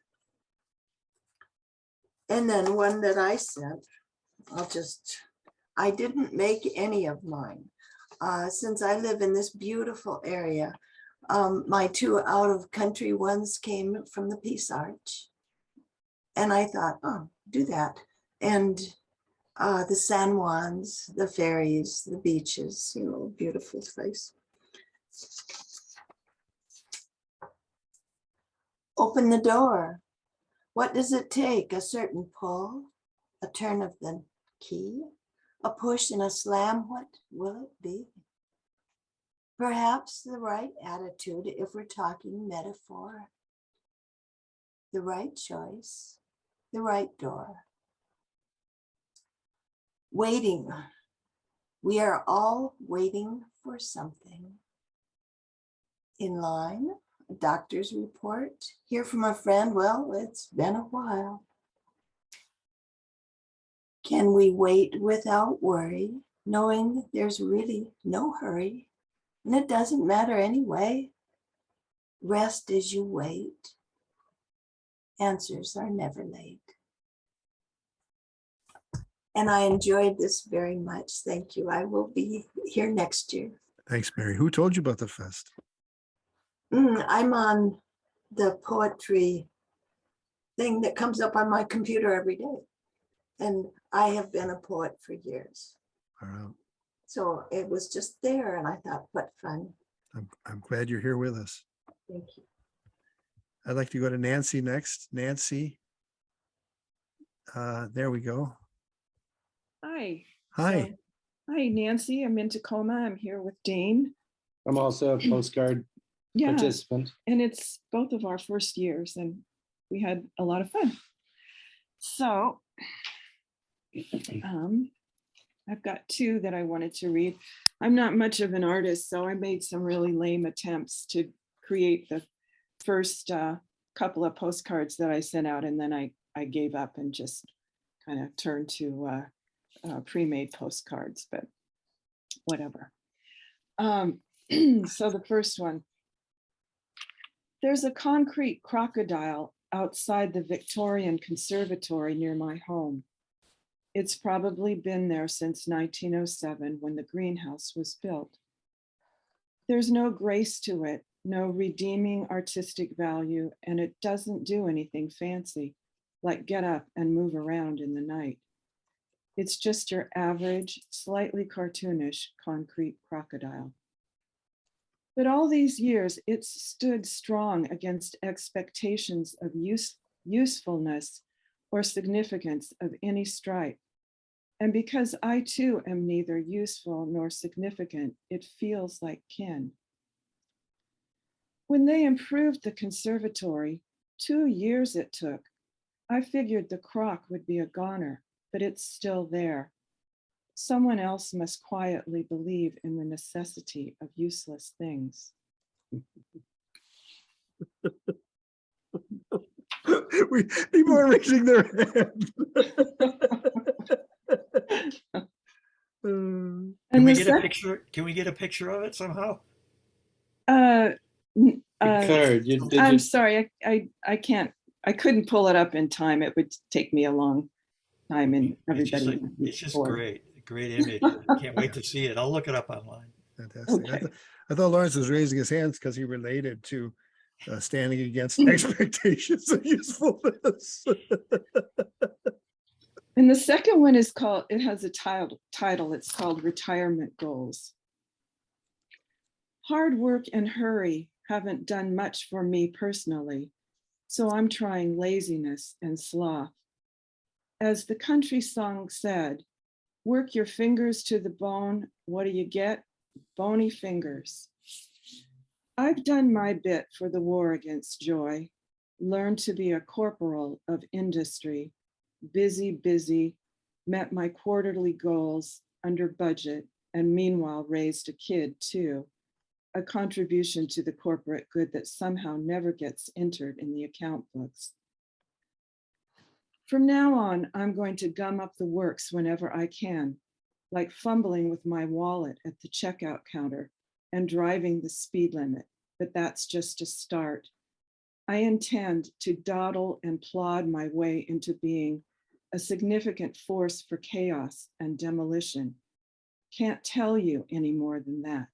And then one that I sent, I didn't make any of mine. Since I live in this beautiful area, my two out of country ones came from the Peace Arch. And I thought, oh, do that. And the San Juans, the ferries, the beaches, beautiful place. Open the door. What does it take? A certain pull, a turn of the key, a push and a slam. What will it be? Perhaps the right attitude if we're talking metaphor. The right choice, the right door. Waiting. We are all waiting for something. In line, a doctor's report. Hear from a friend, well, it's been a while. Can we wait without worry, knowing there's really no hurry? And it doesn't matter anyway. Rest as you wait. Answers are never late. And I enjoyed this very much. Thank you. I will be here next year. Thanks, Mary. Who told you about the fest? I'm on the poetry thing that comes up on my computer every day. And I have been a poet for years. Wow. So it was just there and I thought, what fun. I'm glad you're here with us. Thank you. I'd like to go to Nancy next. Nancy. There we go. Hi. Hi. So, hi, Nancy. I'm in Tacoma. I'm here with Dane. I'm also a postcard participant. And it's both of our first years and we had a lot of fun. So I've got two that I wanted to read. I'm not much of an artist, so I made some really lame attempts to create the first couple of postcards that I sent out, and then I gave up and just kind of turned to pre-made postcards, but whatever. So the first one, there's a concrete crocodile outside the Victorian Conservatory near my home. It's probably been there since 1907 when the greenhouse was built. There's no grace to it, no redeeming artistic value, and it doesn't do anything fancy, like get up and move around in the night. It's just your average, slightly cartoonish concrete crocodile. But all these years, it's stood strong against expectations of usefulness or significance of any stripe. And because I too am neither useful nor significant, it feels like kin. When they improved the conservatory, 2 years it took, I figured the croc would be a goner, but it's still there. Someone else must quietly believe in the necessity of useless things. People are raising their hand. And Can we the get a picture? Can we get a picture of it somehow? I'm sorry, I can't. I couldn't pull it up in time. It would take me a long time, and everybody. It's just great image. I can't wait to see it. I'll look it up online. Fantastic. Okay. I thought Lawrence was raising his hands because he related to standing against expectations of usefulness. And the second one is called, it has a title, it's called Retirement Goals. Hard work and hurry haven't done much for me personally, so I'm trying laziness and sloth. As the country song said, work your fingers to the bone, what do you get? Bony fingers. I've done my bit for the war against joy, learned to be a corporal of industry, busy, met my quarterly goals under budget, and meanwhile raised a kid too, a contribution to the corporate good that somehow never gets entered in the account books. From now on, I'm going to gum up the works whenever I can, like fumbling with my wallet at the checkout counter and driving the speed limit, but that's just a start. I intend to dawdle and plod my way into being a significant force for chaos and demolition. Can't tell you any more than that.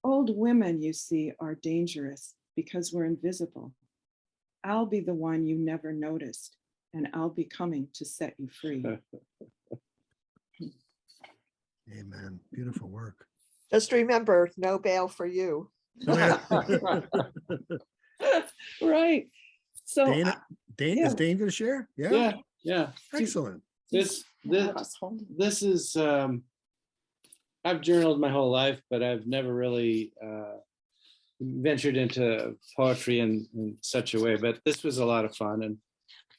Old women, you see, are dangerous because we're invisible. I'll be the one you never noticed, and I'll be coming to set you free. Amen. Beautiful work. Just remember, no bail for you. Right. So Dana, yeah. Is Dane going to share? Yeah, yeah. Excellent. This is, I've journaled my whole life, but I've never really ventured into poetry in such a way, but this was a lot of fun. And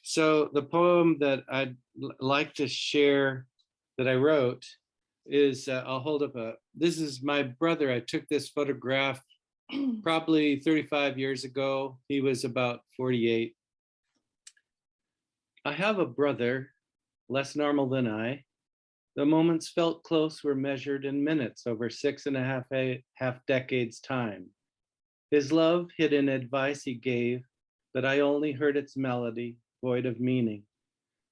so the poem that I'd like to share that I wrote is, I'll hold up this is my brother. I took this photograph probably 35 years ago. He was about 48. I have a brother, less normal than I. The moments felt close were measured in minutes over 6.5 decades time. His love hid in advice he gave, but I only heard its melody, void of meaning.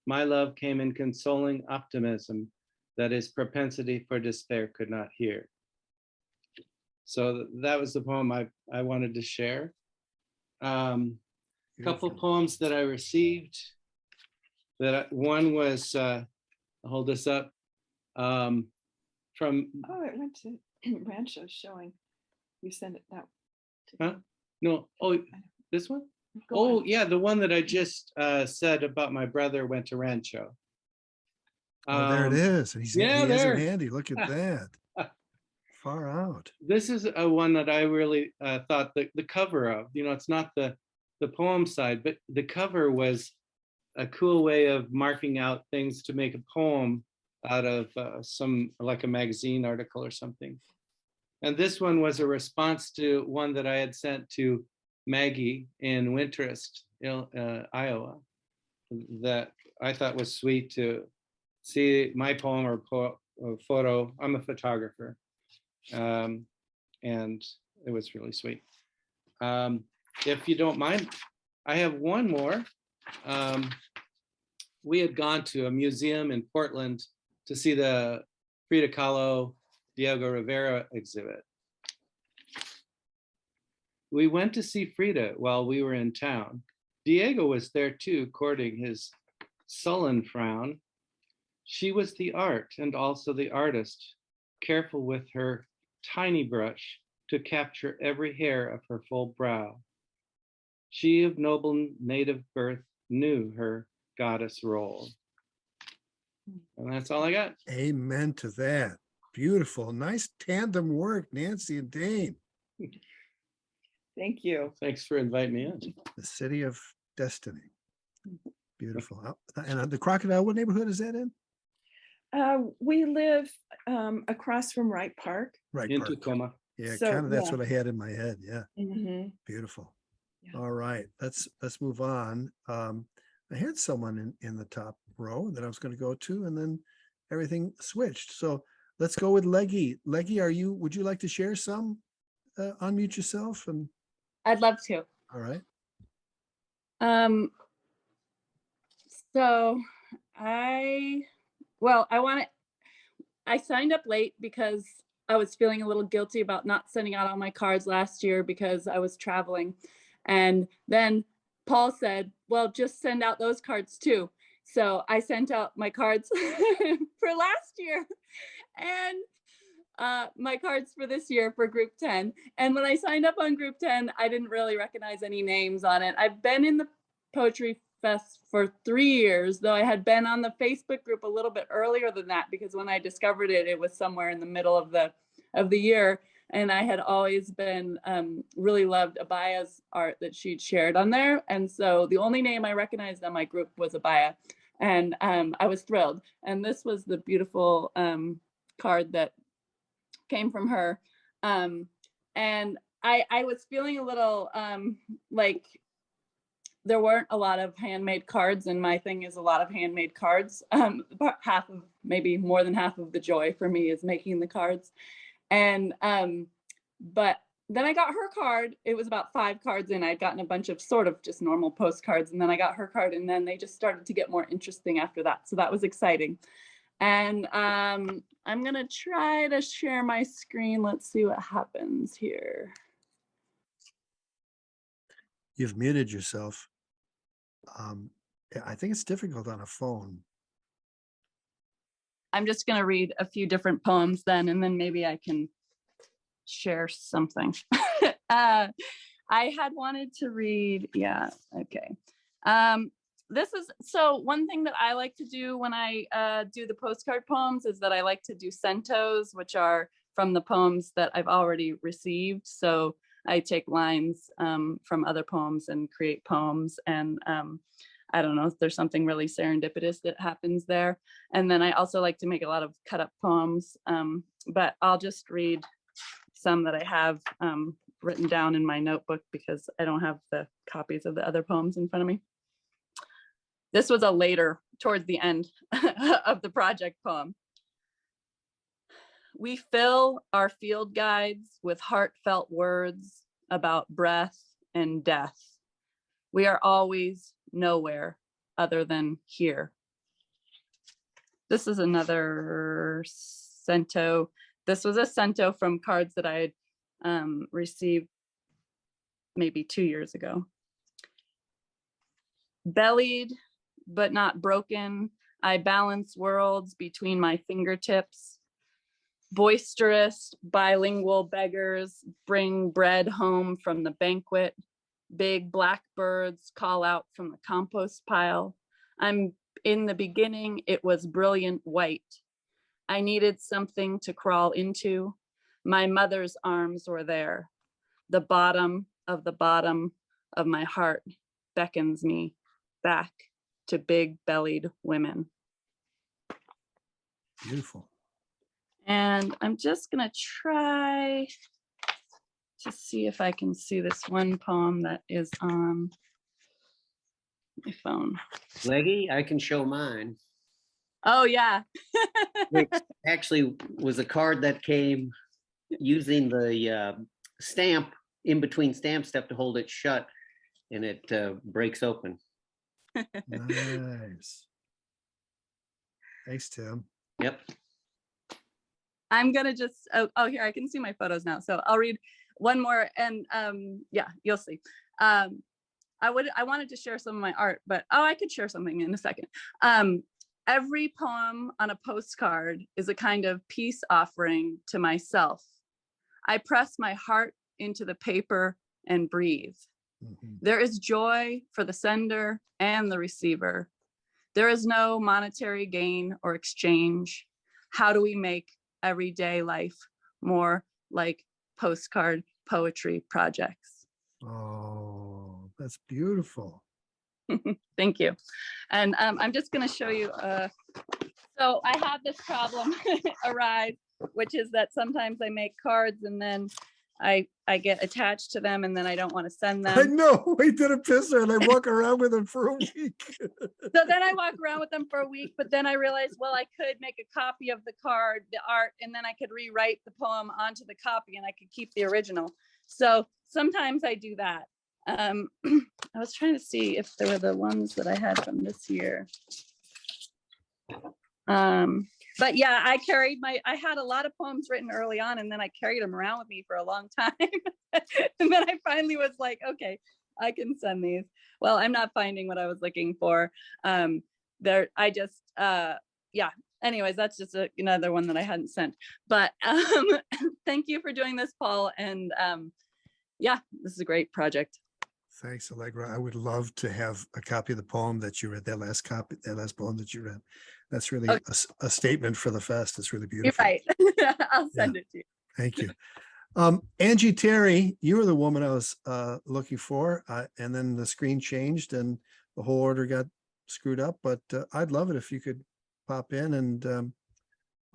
My love came in consoling optimism that his propensity for despair could not hear. So that was the poem I wanted to share. Couple poems that I received. One was, I'll hold this up, from. Oh, it went to Rancho showing. You sent it that. Huh? No, oh, this one? Go Oh, on. yeah, the one that I just said about my brother went to Rancho. Oh, there it is. And he has there. it handy. Look at that. Far out. This is a one that I really thought the cover of, it's not the poem side, but the cover was a cool way of marking out things to make a poem out of some, like a magazine article or something. And this one was a response to one that I had sent to Maggie in Winterest, Iowa, that I thought was sweet to see my poem or photo. I'm a photographer. And it was really sweet. If you don't mind, I have one more. We had gone to a museum in Portland to see the Frida Kahlo, Diego Rivera exhibit. We went to see Frida while we were in town. Diego was there too, courting his sullen frown. She was the art and also the artist, careful with her tiny brush to capture every hair of her full brow. She of noble native birth knew her goddess role. And that's all I got. Amen to that. Beautiful. Nice tandem work, Nancy and Dane. Thank you. Thanks for inviting me in. The City of Destiny. Beautiful. And the Crocodile, what neighborhood is that in? We live across from Wright Park. Right. In Park. Tacoma. Yeah, So, kind of that's yeah. what I had in my head. Yeah. Mhm. Beautiful. Yeah. All right. Let's move on. I had someone in the top row that I was going to go to, and then everything switched. So let's go with Leggy. Leggy, would you like to share some? Unmute yourself and. I'd love to. All right. So I signed up late because I was feeling a little guilty about not sending out all my cards last year because I was traveling. And then Paul said, well, just send out those cards too. So I sent out my cards for last year. And my cards for this year for group 10. And when I signed up on group 10, I didn't really recognize any names on it. I've been in the Poetry Fest for 3 years, though I had been on the Facebook group a little bit earlier than that, because when I discovered it, it was somewhere in the middle of the year. And I had always been really loved Abaya's art that she'd shared on there. And so the only name I recognized on my group was Abaya. And I was thrilled. And this was the beautiful card that came from her. And I was feeling a little like there weren't a lot of handmade cards, and my thing is a lot of handmade cards. Half of, maybe more than half of the joy for me is making the cards. And but then I got her card. It was about 5 cards in. I'd gotten a bunch of sort of just normal postcards, and then I got her card, and then they just started to get more interesting after that. So that was exciting. And I'm gonna try to share my screen. Let's see what happens here. You've muted yourself. I think it's difficult on a phone. I'm just gonna read a few different poems then, and then maybe I can share something. I had wanted to read, yeah, okay. This is, so one thing that I like to do when I do the postcard poems is that I like to do centos, which are from the poems that I've already received. So I take lines from other poems and create poems, and I don't know if there's something really serendipitous that happens there. And then I also like to make a lot of cut up poems, but I'll just read some that I have written down in my notebook because I don't have the copies of the other poems in front of me. This was a later, towards the end of the project poem. We fill our field guides with heartfelt words about breath and death. We are always nowhere other than here. This is another cento. This was a cento from cards that I had received maybe 2 years ago. Bellied, but not broken, I balance worlds between my fingertips. Boisterous, bilingual beggars bring bread home from the banquet. Big blackbirds call out from the compost pile. I'm in the beginning, it was brilliant white. I needed something to crawl into. My mother's arms were there. The bottom of my heart beckons me back to big-bellied women. Beautiful. And I'm just gonna try to see if I can see this one poem that is on my phone. Leggy, I can show mine. Oh yeah. Which actually was a card that came using the stamp in between stamp stuff to hold it shut, and it breaks open. Nice. Thanks, Tim. Yep. I'm gonna just, oh, here, I can see my photos now. So I'll read one more, and yeah, you'll see. I wanted to share some of my art, but I could share something in a second. Every poem on a postcard is a kind of peace offering to myself. I press my heart into the paper and breathe. Mm-hmm. There is joy for the sender and the receiver. There is no monetary gain or exchange. How do we make everyday life more like postcard poetry projects? Oh, that's beautiful. Thank you. And I'm just going to show you. So I have this problem arise, which is that sometimes I make cards and then I get attached to them and then I don't want to send them. I know, we did a pisser and I walk around with them for a week. So then I walk around with them for a week, but then I realized, well, I could make a copy of the card, the art, and then I could rewrite the poem onto the copy and I could keep the original. So sometimes I do that. I was trying to see if there were the ones that I had from this year. But yeah, I had a lot of poems written early on and then I carried them around with me for a long time. And then I finally was like, okay, I can send these. Well, I'm not finding what I was looking for. Yeah, anyways, that's just another one that I hadn't sent. But thank you for doing this, Paul. And yeah, this is a great project. Thanks, Allegra. I would love to have a copy of the poem that you read, that last poem that you read. That's really a statement for the fest. It's really beautiful. You're right. I'll send it to you. Thank you. Angie Terry, you were the woman I was looking for, and then the screen changed and the whole order got screwed up, but I'd love it if you could pop in and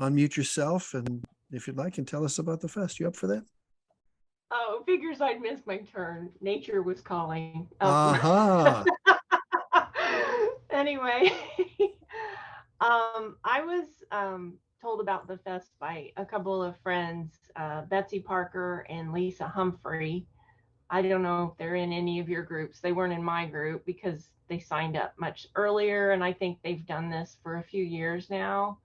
unmute yourself, and if you'd like, and tell us about the fest. You up for that? Oh, figures I'd missed my turn. Nature was calling. Aha. Anyway, I was told about the fest by a couple of friends, Betsy Parker and Lisa Humphrey. I don't know if they're in any of your groups. They weren't in my group because they signed up much earlier, and I think they've done this for a few years now,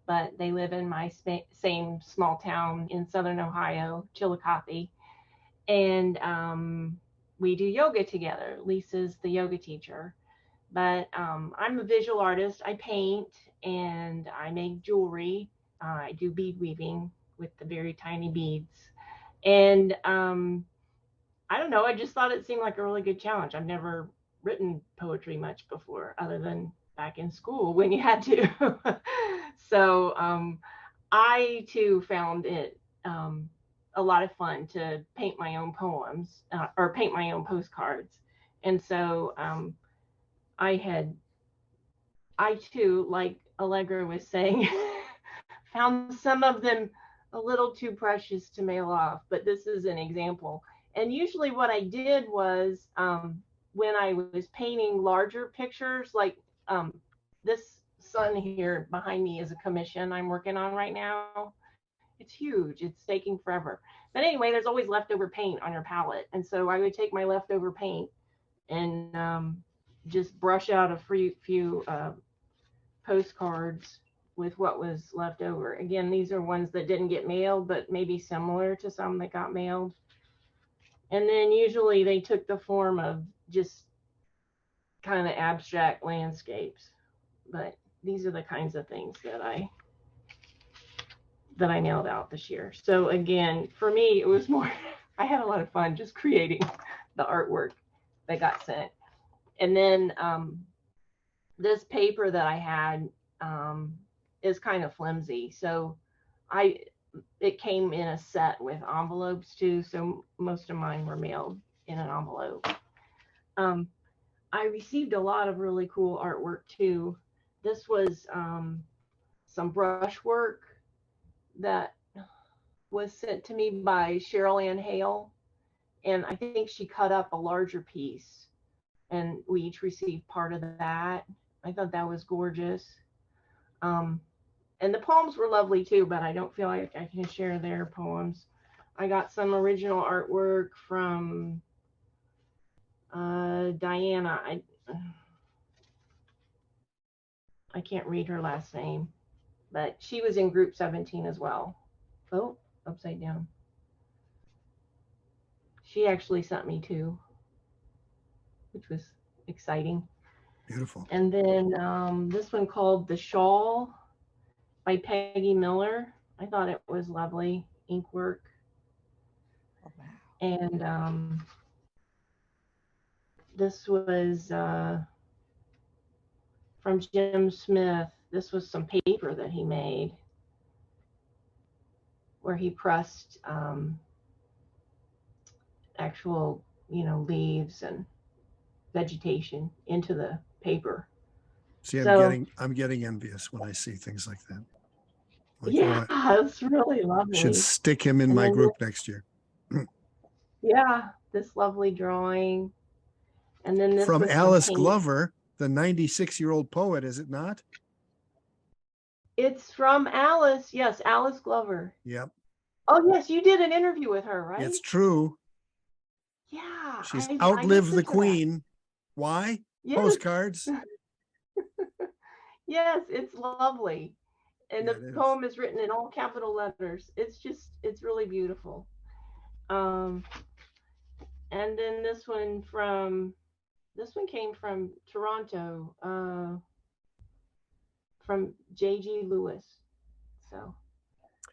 but they live in my same small town in Southern Ohio, Chillicothe. And we do yoga together. Lisa's the yoga teacher, but I'm a visual artist. I paint and I make jewelry. I do bead weaving with the very tiny beads. And I don't know, I just thought it seemed like a really good challenge. I've never written poetry much before, other than back in school when you had to. So I too found it a lot of fun to paint my own poems or paint my own postcards. And so I too, like Allegra was saying, found some of them a little too precious to mail off, but this is an example. And usually what I did was when I was painting larger pictures, like this sun here behind me is a commission I'm working on right now. It's huge. It's taking forever. But anyway, there's always leftover paint on your palette. And so I would take my leftover paint and just brush out a few postcards with what was left over. Again, these are ones that didn't get mailed, but maybe similar to some that got mailed. And then usually they took the form of just kind of abstract landscapes. But these are the kinds of things that I nailed out this year. So again, for me, it was more, I had a lot of fun just creating the artwork that got sent. And then this paper that I had is kind of flimsy. So it came in a set with envelopes too. So most of mine were mailed in an envelope. I received a lot of really cool artwork too. This was some brush work that was sent to me by Cheryl Ann Hale. And I think she cut up a larger piece and we each received part of that. I thought that was gorgeous. And the poems were lovely too, but I don't feel like I can share their poems. I got some original artwork from Diana. I can't read her last name, but she was in group 17 as well. Oh, upside down. She actually sent me two, which was exciting. Beautiful. And then this one called The Shawl by Peggy Miller. I thought it was lovely ink work. Oh, wow. And this was from Jim Smith. This was some paper that he made where he pressed actual, leaves and vegetation into the paper. See, I'm getting envious when I see things like that. Like, yeah, it's really lovely. Should stick him in my group next year. Yeah, this lovely drawing. And then this from was Alice Glover, the 96-year-old poet, is it not? It's from Alice. Yes, Alice Glover. Yep. Oh, yes, you did an interview with her, right? It's true. Yeah. She's outlived the queen. Why? Yes. Postcards. Yes, it's lovely. And the poem is written in all capital letters. It's really beautiful. And then this one came from Toronto, from J.G. Lewis.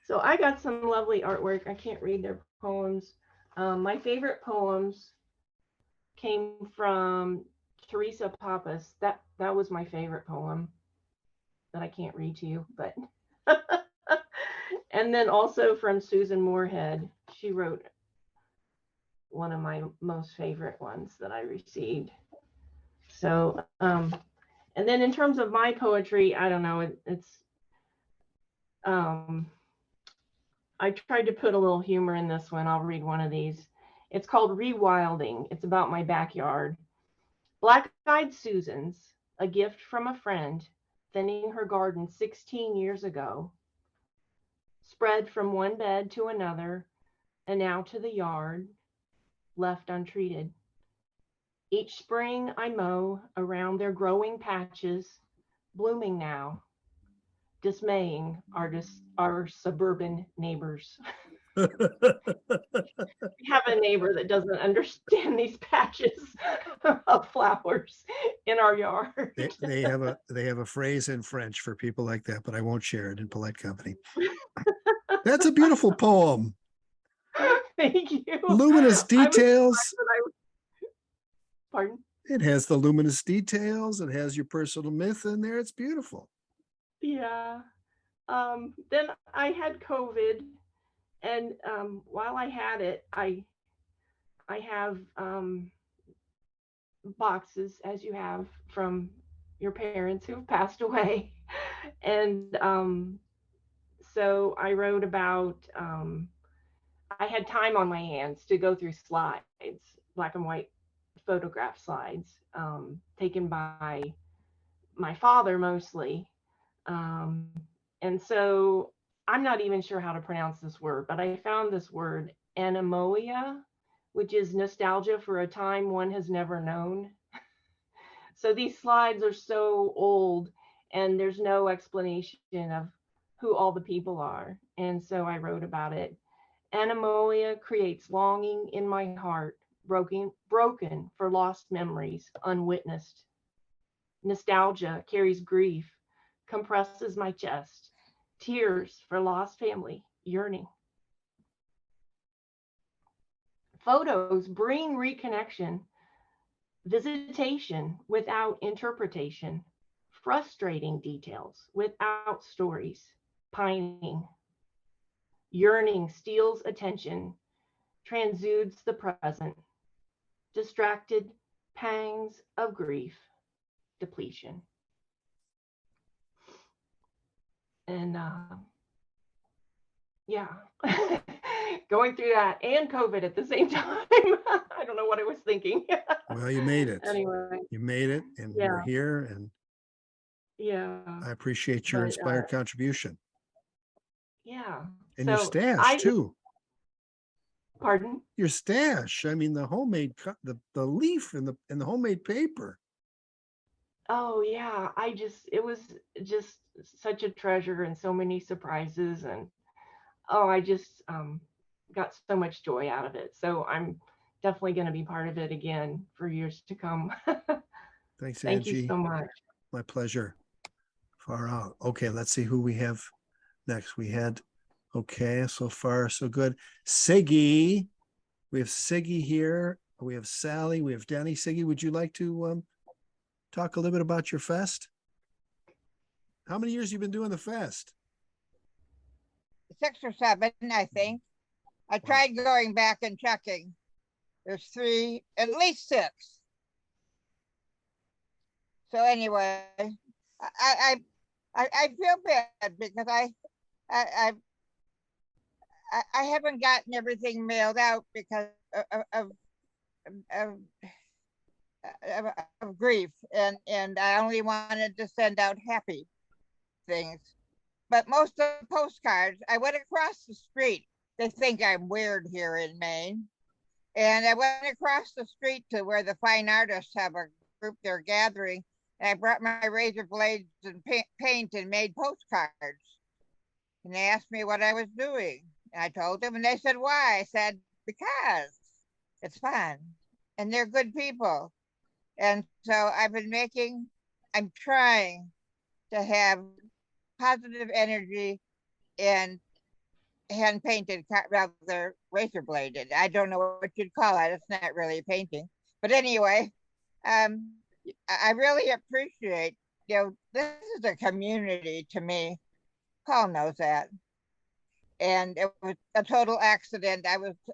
So I got some lovely artwork. I can't read their poems. My favorite poems came from Teresa Pappas. That was my favorite poem that I can't read to you, but and then also from Susan Moorhead. She wrote one of my most favorite ones that I received. So and then in terms of my poetry, I don't know, it's I tried to put a little humor in this one. I'll read one of these. It's called Rewilding. It's about my backyard. Black-eyed Susans, a gift from a friend, thinning her garden 16 years ago, spread from one bed to another and now to the yard, left untreated. Each spring I mow around their growing patches, blooming now, dismaying our suburban neighbors. We have a neighbor that doesn't understand these patches of flowers in our yard. They have a phrase in French for people like that, but I won't share it in polite company. That's a beautiful poem. Thank you. Luminous details. Pardon? It has the luminous details. It has your personal myth in there. It's beautiful. Yeah. Then I had COVID, and while I had it, I have boxes, as you have, from your parents who have passed away. And so I wrote about, I had time on my hands to go through slides, black and white photograph slides, taken by my father mostly. And so I'm not even sure how to pronounce this word, but I found this word, anemoia, which is nostalgia for a time one has never known. So these slides are so old and there's no explanation of who all the people are. And so I wrote about it. Anemoia creates longing in my heart, broken for lost memories, unwitnessed. Nostalgia carries grief, compresses my chest, tears for lost family, yearning. Photos bring reconnection, visitation without interpretation, frustrating details without stories, pining. Yearning steals attention, transudes the present, distracted pangs of grief, depletion. And yeah, going through that and COVID at the same time. I don't know what I was thinking. Well, you made it. Anyway. You made it, and you're here, and yeah, I appreciate your inspired contribution. Yeah. And your stash too. Pardon? Your stash. I mean, the homemade the leaf and the homemade paper. Oh yeah, it was just such a treasure and so many surprises, and I just got so much joy out of it. So I'm definitely going to be part of it again for years to come. Thanks, Thank Angie. you so much. My pleasure. Far out. Okay, let's see who we have next. We had, okay, so far so good. Siggy. We have Siggy here. We have Sally. We have Danny. Siggy, would you like to talk a little bit about your fest? How many years you been doing the fest? 6 or 7, I think. I tried going back and checking. There's 3, at least 6. So anyway, I feel bad because I haven't gotten everything mailed out because of grief, and I only wanted to send out happy things. But most of the postcards, I went across the street. They think I'm weird here in Maine. And I went across the street to where the fine artists have a group they're gathering. And I brought my razor blades and paint and made postcards. And they asked me what I was doing. And I told them, and they said, why? I said, because it's fun. And they're good people. And so I'm trying to have positive energy and hand painted, rather razor bladed. I don't know what you'd call it. It's not really painting. But anyway, I really appreciate, this is a community to me. Paul knows that. And it was a total accident.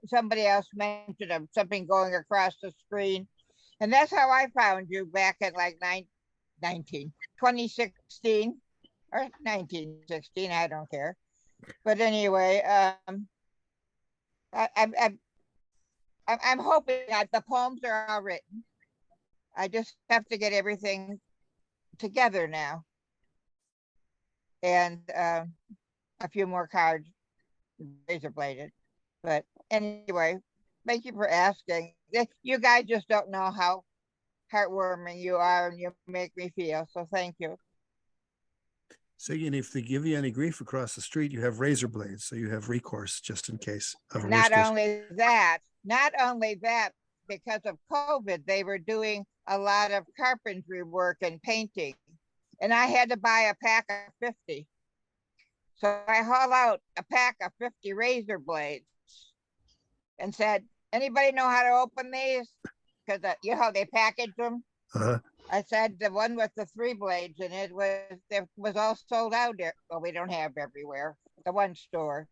Somebody else mentioned something going across the screen. And that's how I found you back at like 2016 or 1916. I don't care. But anyway, I'm hoping that the poems are all written. I just have to get everything together now. And a few more cards, razor bladed. But anyway, thank you for asking. You guys just don't know how heartwarming you are, and you make me feel. So thank you. Siggy, and if they give you any grief across the street, you have razor blades, so you have recourse just in case of a worst Not case. only that, because of COVID, they were doing a lot of carpentry work and painting. And I had to buy a pack of 50. So I haul out a pack of 50 razor blades and said, anybody know how to open these? Because you know how they package them? Uh-huh. I said the one with the 3 blades, and it was all sold out there. Well, we don't have everywhere, the one store.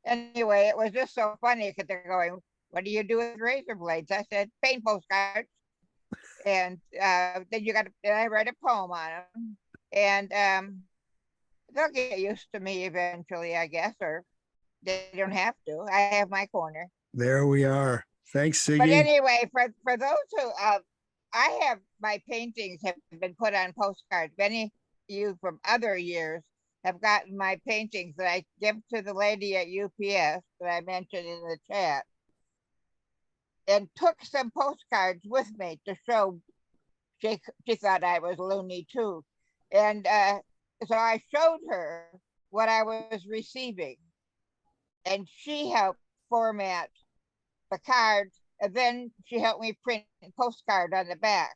Anyway, it was just so funny because they're going, what do you do with razor blades? I said, paint postcards. And then I read a poem on them. And they'll get used to me eventually, I guess, or they don't have to. I have my corner. There we are. Thanks, Siggy. But anyway, for those who, I have my paintings have been put on postcards. Many of you from other years have gotten my paintings that I give to the lady at UPS that I mentioned in the chat, and took some postcards with me to show. She thought I was loony too. And so I showed her what I was receiving, and she helped format the cards, and then she helped me print a postcard on the back.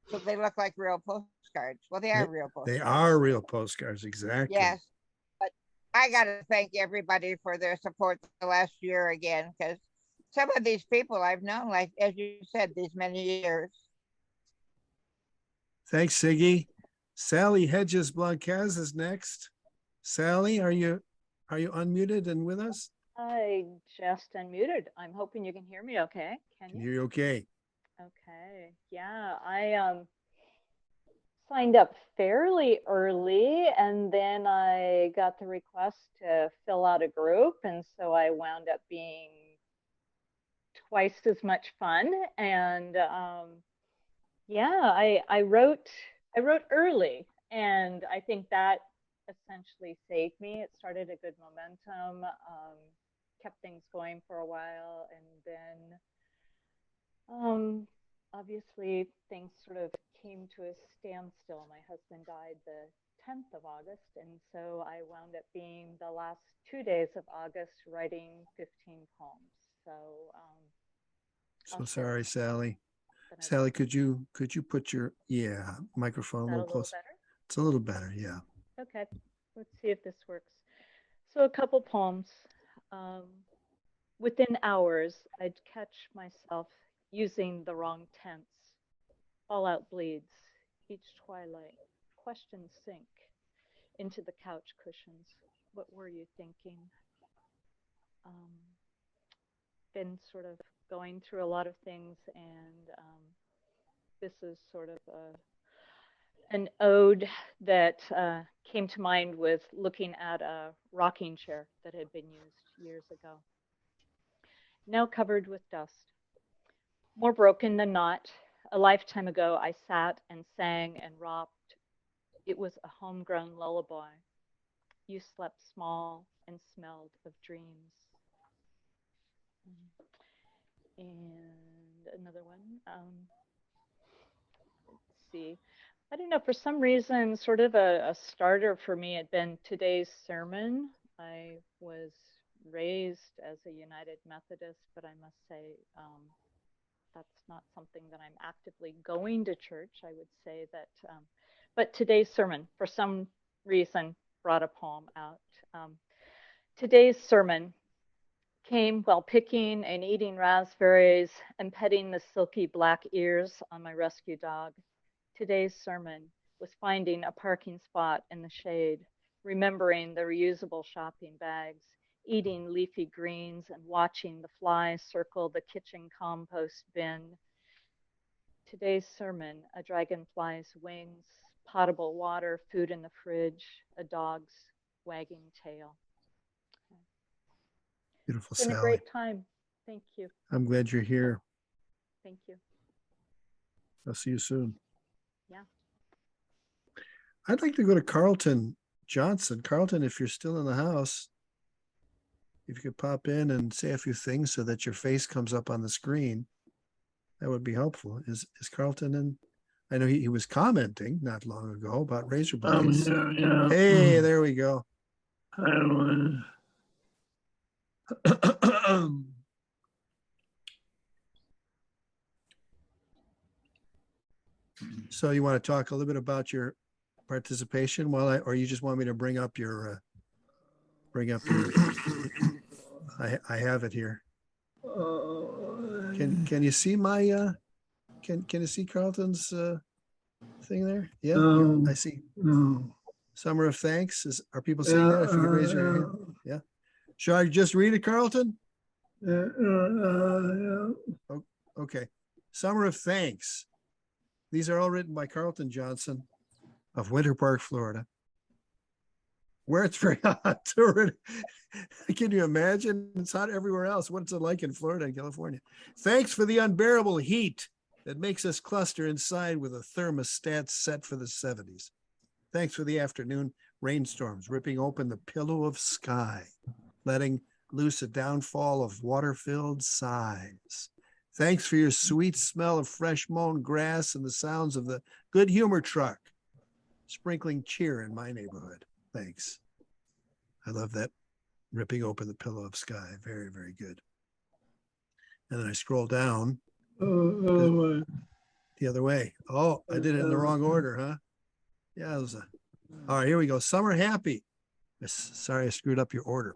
So they look like real postcards. Well, they are real postcards. They are real postcards, exactly. Yes. But I got to thank everybody for their support the last year again, because some of these people I've known, like, as you said, these many years. Thanks, Siggy. Sally Hedges Blanquez is next. Sally, are you unmuted and with us? I just unmuted. I'm hoping you can hear me okay. Can you? You're okay. Okay. Yeah, I signed up fairly early, and then I got the request to fill out a group, and so I wound up being twice as much fun. And yeah, I wrote early, and I think that essentially saved me. It started a good momentum, kept things going for a while, and then obviously things sort of came to a standstill. My husband died the 10th of August, and so I wound up being the last 2 days of August writing 15 poems. So So sorry, Sally. Sally, could you put your microphone a little closer? It's a little better, yeah. Okay, let's see if this works. So a couple poems. Within hours, I'd catch myself using the wrong tense. Fallout bleeds. Each twilight, questions sink into the couch cushions. What were you thinking? Been sort of going through a lot of things, and this is sort of an ode that came to mind with looking at a rocking chair that had been used years ago, now covered with dust. More broken than not, a lifetime ago I sat and sang and rocked. It was a homegrown lullaby. You slept small and smelled of dreams. And another one. Let's see. I don't know, for some reason, sort of a starter for me had been today's sermon. I was raised as a United Methodist, but I must say that's not something that I'm actively going to church. I would say that But today's sermon, for some reason, brought a poem out. Today's sermon came while picking and eating raspberries and petting the silky black ears on my rescue dog. Today's sermon was finding a parking spot in the shade, remembering the reusable shopping bags, eating leafy greens and watching the flies circle the kitchen compost bin. Today's sermon, a dragonfly's wings, potable water, food in the fridge, a dog's wagging tail. Beautiful, It's been a Sally. great time. Thank you. I'm glad you're here. Thank you. I'll see you soon. Yeah. I'd like to go to Carlton Johnson. Carlton, if you're still in the house, if you could pop in and say a few things so that your face comes up on the screen, that would be helpful. Is Carlton in? I know he was commenting not long ago about razor blades. Yeah. Hey, there we go. So you want to talk a little bit about your participation or you just want me to bring up your I have it here. Can you see my can you see Carlton's thing there? Yeah, I see. Summer of Thanks. Are people seeing that? If you could raise your hand. Yeah. Should I just read it, Carlton? Okay. Summer of Thanks. These are all written by Carlton Johnson of Winter Park, Florida, where it's very hot. Can you imagine? It's hot everywhere else. What's it like in Florida and California? Thanks for the unbearable heat that makes us cluster inside with a thermostat set for the 70s. Thanks for the afternoon rainstorms ripping open the pillow of sky, letting loose a downfall of water-filled sighs. Thanks for your sweet smell of fresh mown grass and the sounds of the good humor truck sprinkling cheer in my neighborhood. Thanks. I love that, ripping open the pillow of sky. Very, very good. And then I scroll down the other way. Oh, I did it in the wrong order, huh? Yeah, it was all right, here we go. Summer happy. Sorry, I screwed up your order.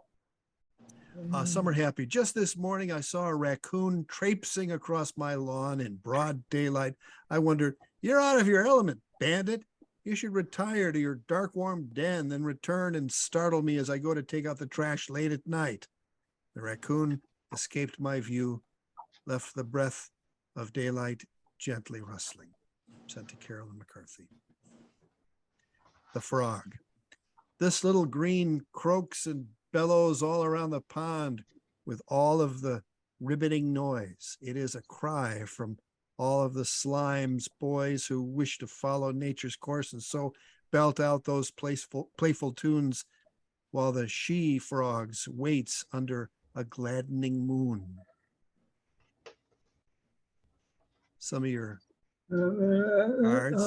Summer happy. Just this morning, I saw a raccoon traipsing across my lawn in broad daylight. I wondered, you're out of your element, bandit. You should retire to your dark, warm den, then return and startle me as I go to take out the trash late at night. The raccoon escaped my view, left the breath of daylight gently rustling. Sent to Carolyn McCarthy. The frog. This little green croaks and bellows all around the pond with all of the ribbiting noise. It is a cry from all of the slimes boys who wish to follow nature's course and so belt out those playful tunes while the she frogs waits under a gladdening moon. Some of your cards.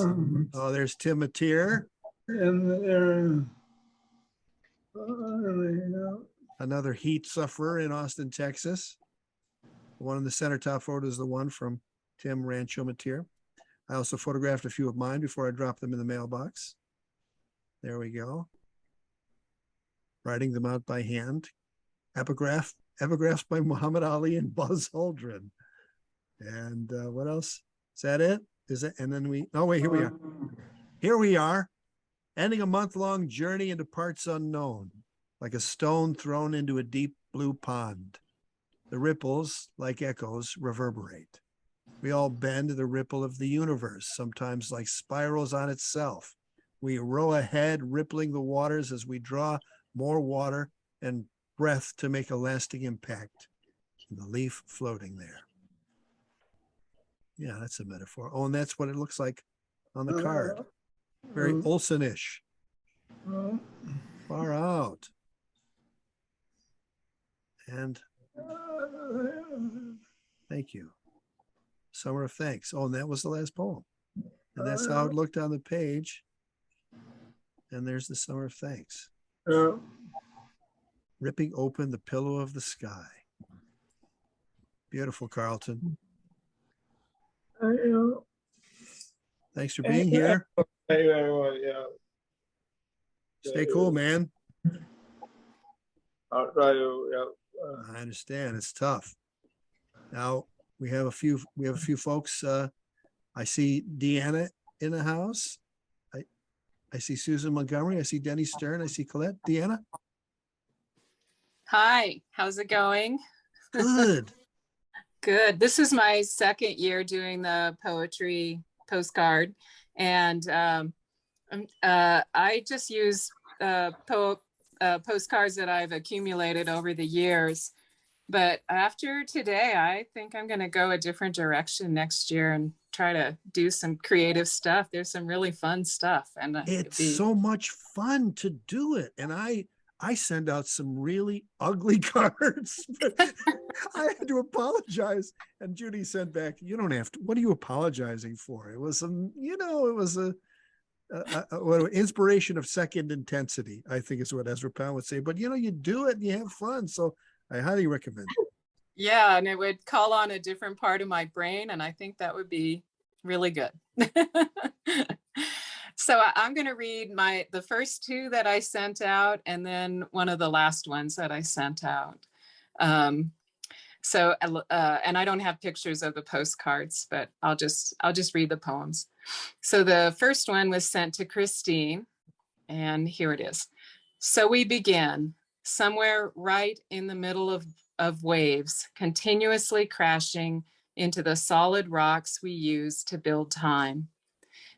Oh, there's Tim Mateer. Another heat sufferer in Austin, Texas. The one in the center top photo is the one from Tim Rancho Mateer. I also photographed a few of mine before I dropped them in the mailbox. There we go. Writing them out by hand. Epigraphs by Muhammad Ali and Buzz Aldrin. And what else? Is that it? Is it? And then oh wait, here we are. Here we are, ending a month-long journey into parts unknown, like a stone thrown into a deep blue pond. The ripples, like echoes, reverberate. We all bend to the ripple of the universe, sometimes like spirals on itself. We row ahead, rippling the waters as we draw more water and breath to make a lasting impact. And the leaf floating there. Yeah, that's a metaphor. Oh, and that's what it looks like on the card. Very Olsen-ish. Far out. And thank you. Summer of Thanks. Oh, and that was the last poem. And that's how it looked on the page. And there's the Summer of Thanks. Ripping open the pillow of the sky. Beautiful, Carlton. Thanks for being here. Thank you very much. Yeah. Stay cool, man. I'll try to. Yeah. I understand. It's tough. Now we have a few folks. I see Deanna in the house. I see Susan Montgomery. I see Denny Stern. I see Colette. Deanna. Hi, how's it going? Good. Good. This is my second year doing the poetry postcard, and I just use postcards that I've accumulated over the years. But after today, I think I'm going to go a different direction next year and try to do some creative stuff. There's some really fun stuff, and It's so much fun to do it. And I send out some really ugly cards. I had to apologize. And Judy sent back, you don't have to, what are you apologizing for? It was what inspiration of second intensity, I think is what Ezra Pound would say. But you do it and you have fun. So I highly recommend it. Yeah, and it would call on a different part of my brain, and I think that would be really good. So I'm going to read the first two that I sent out, and then one of the last ones that I sent out. And I don't have pictures of the postcards, but I'll just read the poems. So the first one was sent to Christine, and here it is. So we begin somewhere right in the middle of waves, continuously crashing into the solid rocks we use to build time.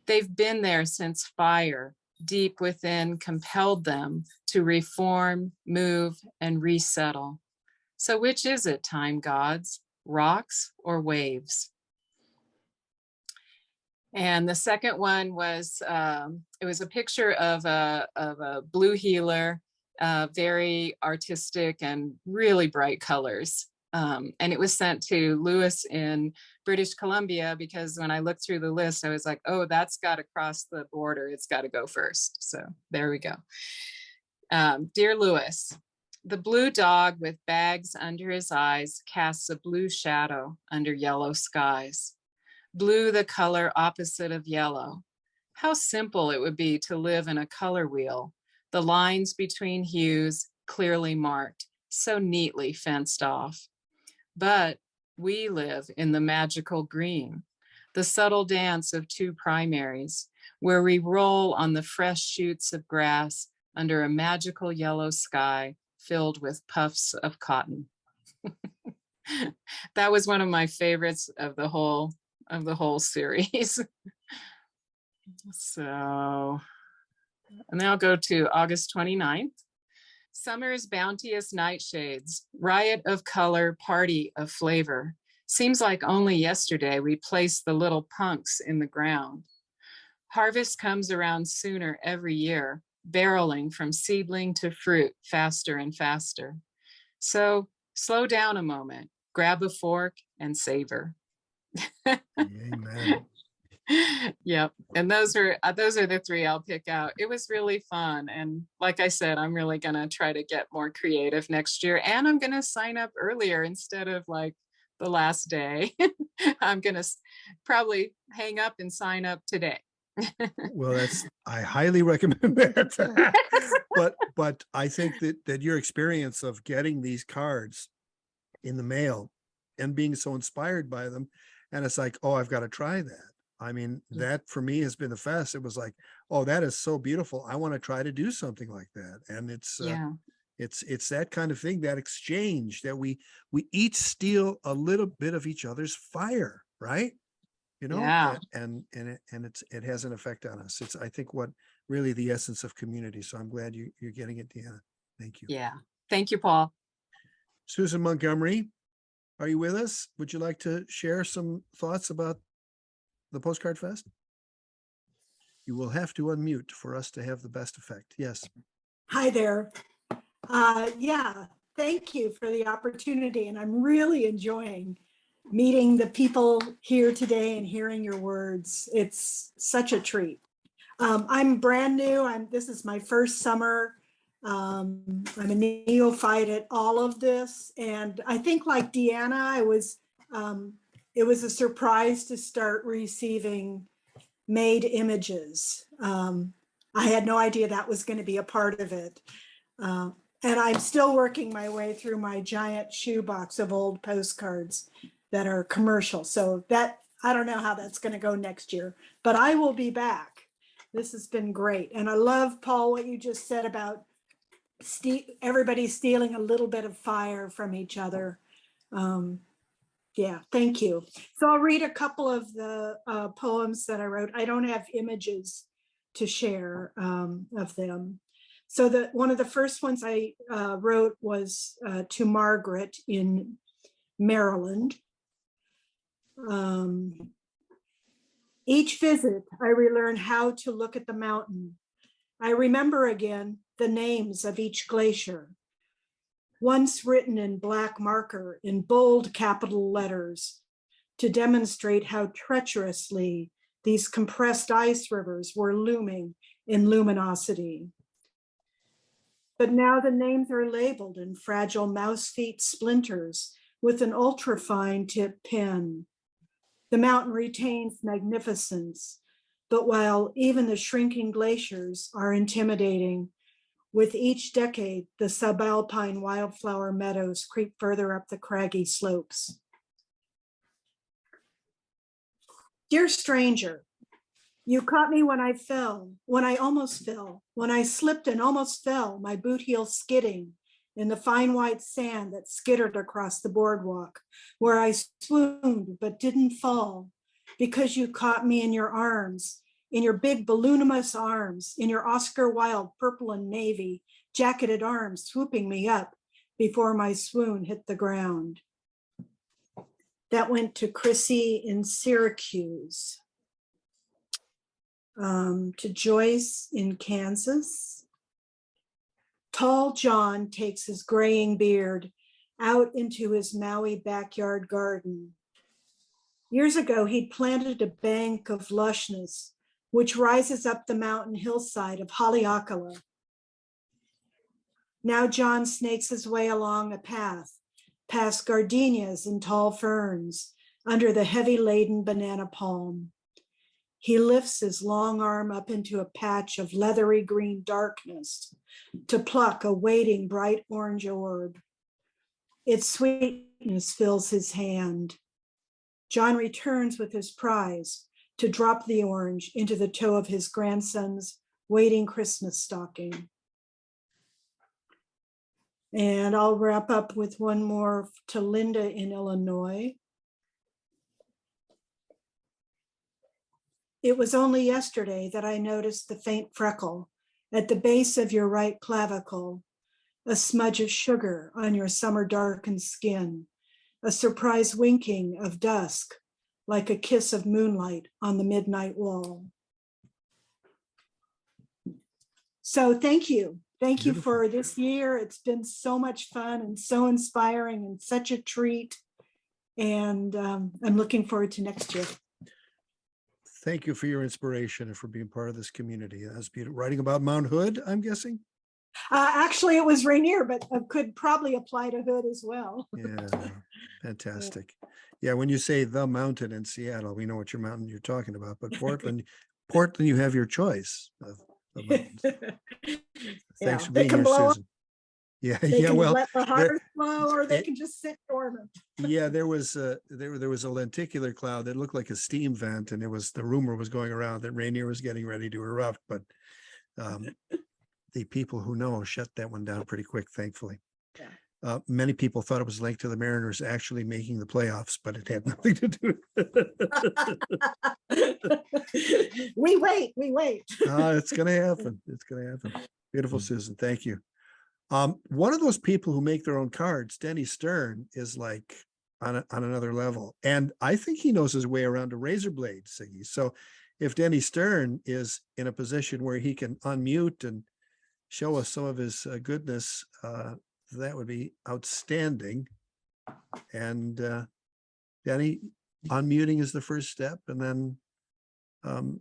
They've been there since fire, deep within, compelled them to reform, move, and resettle. So which is it, time gods, rocks or waves? And the second one was, it was a picture of a blue healer, very artistic and really bright colors. And it was sent to Lewis in British Columbia, because when I looked through the list, I was like, oh, that's got to cross the border. It's got to go first. So there we go. Dear Lewis, the blue dog with bags under his eyes casts a blue shadow under yellow skies. Blue, the color opposite of yellow. How simple it would be to live in a color wheel, the lines between hues clearly marked, so neatly fenced off. But we live in the magical green, the subtle dance of two primaries, where we roll on the fresh shoots of grass under a magical yellow sky filled with puffs of cotton. That was one of my favorites of the whole series. So, and then I'll go to August 29th. Summer's bounteous nightshades, riot of color, party of flavor. Seems like only yesterday we placed the little punks in the ground. Harvest comes around sooner every year, barreling from seedling to fruit faster and faster. So slow down a moment, grab a fork and savor. Amen. Yep. And those are the three I'll pick out. It was really fun. And like I said, I'm really going to try to get more creative next year. And I'm going to sign up earlier instead of like the last day. I'm going to probably hang up and sign up today. Well, I highly recommend that. but I think that your experience of getting these cards in the mail and being so inspired by them, and it's like, oh, I've got to try that. I mean, that for me has been the fest. It was like, oh, that is so beautiful. I want to try to do something like that. And it's that kind of thing, that exchange that we each steal a little bit of each other's fire, right? Yeah. And it has an effect on us. It's, I think, what really the essence of community. So I'm glad you're getting it, Deanna. Thank you. Yeah. Thank you, Paul. Susan Montgomery, are you with us? Would you like to share some thoughts about the Postcard Fest? You will have to unmute for us to have the best effect. Yes. Hi there. Yeah, thank you for the opportunity. And I'm really enjoying meeting the people here today and hearing your words. It's such a treat. I'm brand new. This is my first summer. I'm a neophyte at all of this. And I think like Deanna, it was a surprise to start receiving made images. I had no idea that was going to be a part of it. And I'm still working my way through my giant shoebox of old postcards that are commercial. So that, I don't know how that's going to go next year, but I will be back. This has been great. And I love, Paul, what you just said about everybody stealing a little bit of fire from each other. Yeah, thank you. So I'll read a couple of the poems that I wrote. I don't have images to share of them. So one of the first ones I wrote was to Margaret in Maryland. Each visit, I relearn how to look at the mountain. I remember again the names of each glacier, once written in black marker in bold capital letters to demonstrate how treacherously these compressed ice rivers were looming in luminosity. But now the names are labeled in fragile mouse feet splinters with an ultrafine tip pen. The mountain retains magnificence, but while even the shrinking glaciers are intimidating, with each decade, the subalpine wildflower meadows creep further up the craggy slopes. Dear stranger, you caught me when I fell, when I almost fell, when I slipped and almost fell, my boot heel skidding in the fine white sand that skittered across the boardwalk, where I swooned but didn't fall, because you caught me in your arms, in your big balloonimous arms, in your Oscar Wilde purple and navy jacketed arms swooping me up before my swoon hit the ground. That went to Chrissy in Syracuse. To Joyce in Kansas. Tall John takes his graying beard out into his Maui backyard garden. Years ago, he'd planted a bank of lushness which rises up the mountain hillside of Haleakala. Now John snakes his way along a path, past gardenias and tall ferns, under the heavy laden banana palm. He lifts his long arm up into a patch of leathery green darkness to pluck a waiting bright orange orb. Its sweetness fills his hand. John returns with his prize to drop the orange into the toe of his grandson's waiting Christmas stocking. And I'll wrap up with one more to Linda in Illinois. It was only yesterday that I noticed the faint freckle at the base of your right clavicle, a smudge of sugar on your summer darkened skin, a surprise winking of dusk, like a kiss of moonlight on the midnight wall. So thank you. Thank you for this year. It's been so much fun and so inspiring and such a treat. And I'm looking forward to next year. Thank you for your inspiration and for being part of this community. That's beautiful. Writing about Mount Hood, I'm guessing? Actually, it was Rainier, but could probably apply to Hood as well. Yeah, fantastic. Yeah, when you say the mountain in Seattle, we know what your mountain you're talking about, but Portland, you have your choice of mountains. Thanks for being here, Susan. Yeah, They can well, let the heart flow, or they can just sit dormant. yeah, there was a lenticular cloud that looked like a steam vent, and the rumor was going around that Rainier was getting ready to erupt, but the people who know shut that one down pretty quick, thankfully. Yeah. Many people thought it was linked to the Mariners actually making the playoffs, but it had nothing to do. We wait. It's going to happen. It's going to happen. Beautiful, Susan. Thank you. One of those people who make their own cards, Denny Stern, is like on another level. And I think he knows his way around a razor blade, Siggy. So if Denny Stern is in a position where he can unmute and show us some of his goodness, that would be outstanding. And Denny, unmuting is the first step, and then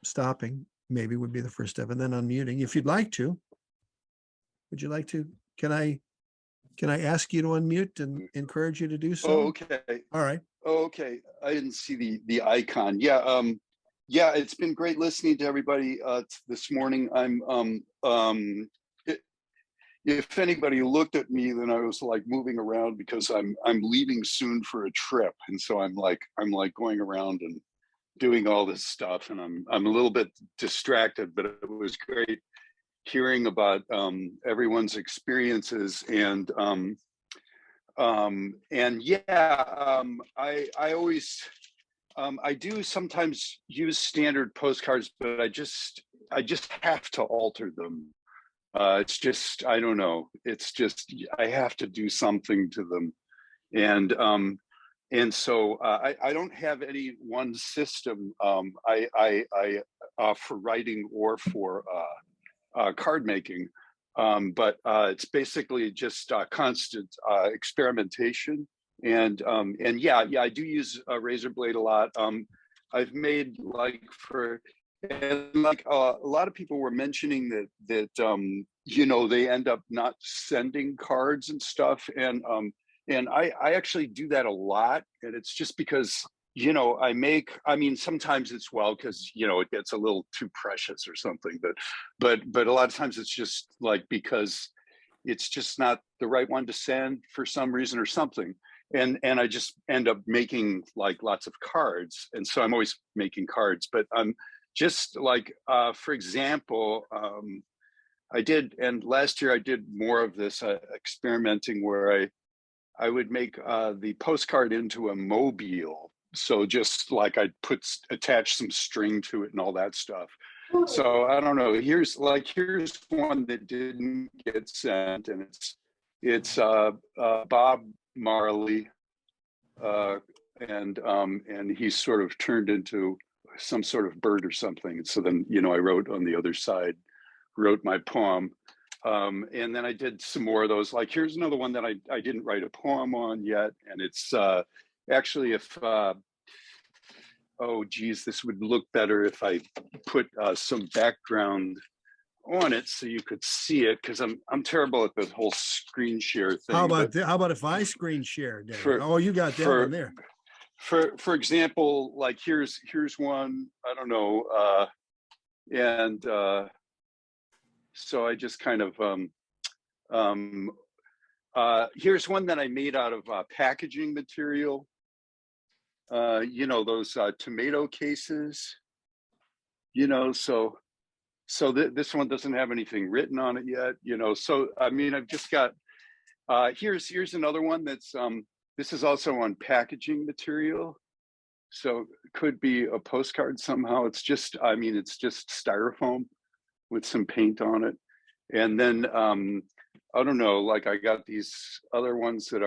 stopping maybe would be the first step, and then unmuting. If you'd like to, would you like to? Can I ask you to unmute and encourage you to do so? Oh, okay. All right. Oh, okay. I didn't see the icon. Yeah. Yeah, it's been great listening to everybody this morning. If anybody looked at me, then I was like moving around because I'm leaving soon for a trip, and so I'm like going around and doing all this stuff, and I'm a little bit distracted. But it was great hearing about everyone's experiences, and yeah, I always. I do sometimes use standard postcards, but I just have to alter them. It's just, I don't know. It's just, I have to do something to them. And so I don't have any one system for writing or for card making. But it's basically just constant experimentation. And yeah, I do use a razor blade a lot. I've made a lot of people were mentioning that you know, they end up not sending cards and stuff, and I actually do that a lot, and it's just because, you know, I mean, sometimes it's because, you know, it gets a little too precious or something, but a lot of times it's just like because it's just not the right one to send for some reason or something. And I just end up making like lots of cards. And so I'm always making cards, but I'm just like, for example, last year I did more of this experimenting where I would make the postcard into a mobile. So just like I'd attach some string to it and all that stuff. So I don't know, here's one that didn't get sent, and it's Bob Marley, and he's sort of turned into some sort of bird or something. And so then, you know, I wrote on the other side, wrote my poem. And then I did some more of those. Like, here's another one that I didn't write a poem on yet. And it's actually, if, oh geez, this would look better if I put some background on it so you could see it, because I'm terrible at the whole screen share thing. How about if I screen share, Dave? Oh, you got that one there. For example, like here's one, I don't know, and so I just kind of here's one that I made out of packaging material. You know, those tomato cases, you know, so this one doesn't have anything written on it yet, you know. So I mean, I've just got here's another one that's this is also on packaging material, so it could be a postcard somehow. It's just, I mean, it's just styrofoam with some paint on it. And then I don't know, like I got these other ones that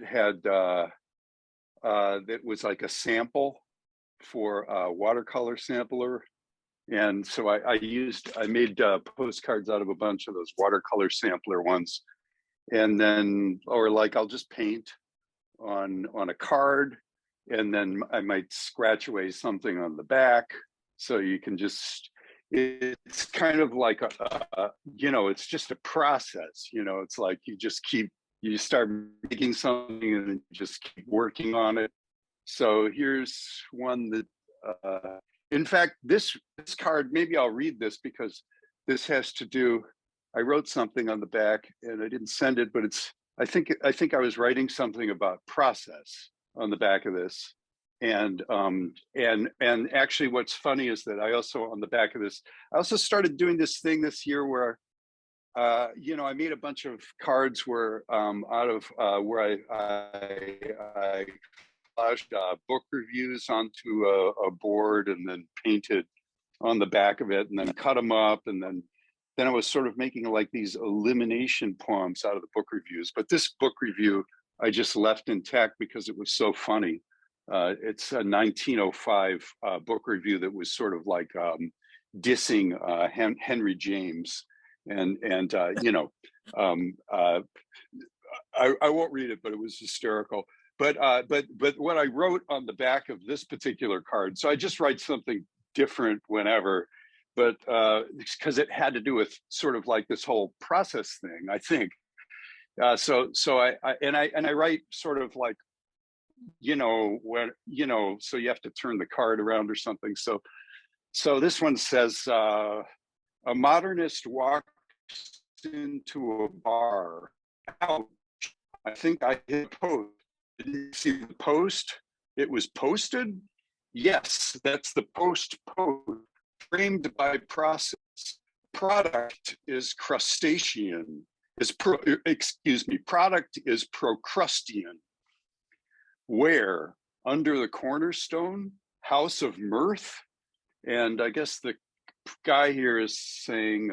had that was like a sample for a watercolor sampler. And so I made postcards out of a bunch of those watercolor sampler ones. And then, or like I'll just paint on a card, and then I might scratch away something on the back. So you can just, it's kind of like you know, it's just a process, you know. It's like you start making something and just keep working on it. So here's one that, in fact, this card, maybe I'll read this because this has to do, I wrote something on the back and I didn't send it, but I think I was writing something about process on the back of this. And actually what's funny is that I also, on the back of this, I also started doing this thing this year where, you know, I made a bunch of cards where out of where I collaged book reviews onto a board and then painted on the back of it and then cut them up, and then I was sort of making like these elimination poems out of the book reviews. But this book review I just left intact because it was so funny. It's a 1905 book review that was sort of like dissing Henry James, and you know, I won't read it, but it was hysterical. But what I wrote on the back of this particular card, so I just write something different whenever, but because it had to do with sort of like this whole process thing, I think. So I write sort of like when, so you have to turn the card around or something. So this one says, a modernist walks into a bar. Ouch. I think I hit post. Did you see the post? It was posted. Yes, that's the post framed by process. Product is crustacean. Product is procrustean. Where? Under the cornerstone, house of mirth. And I guess the guy here is saying,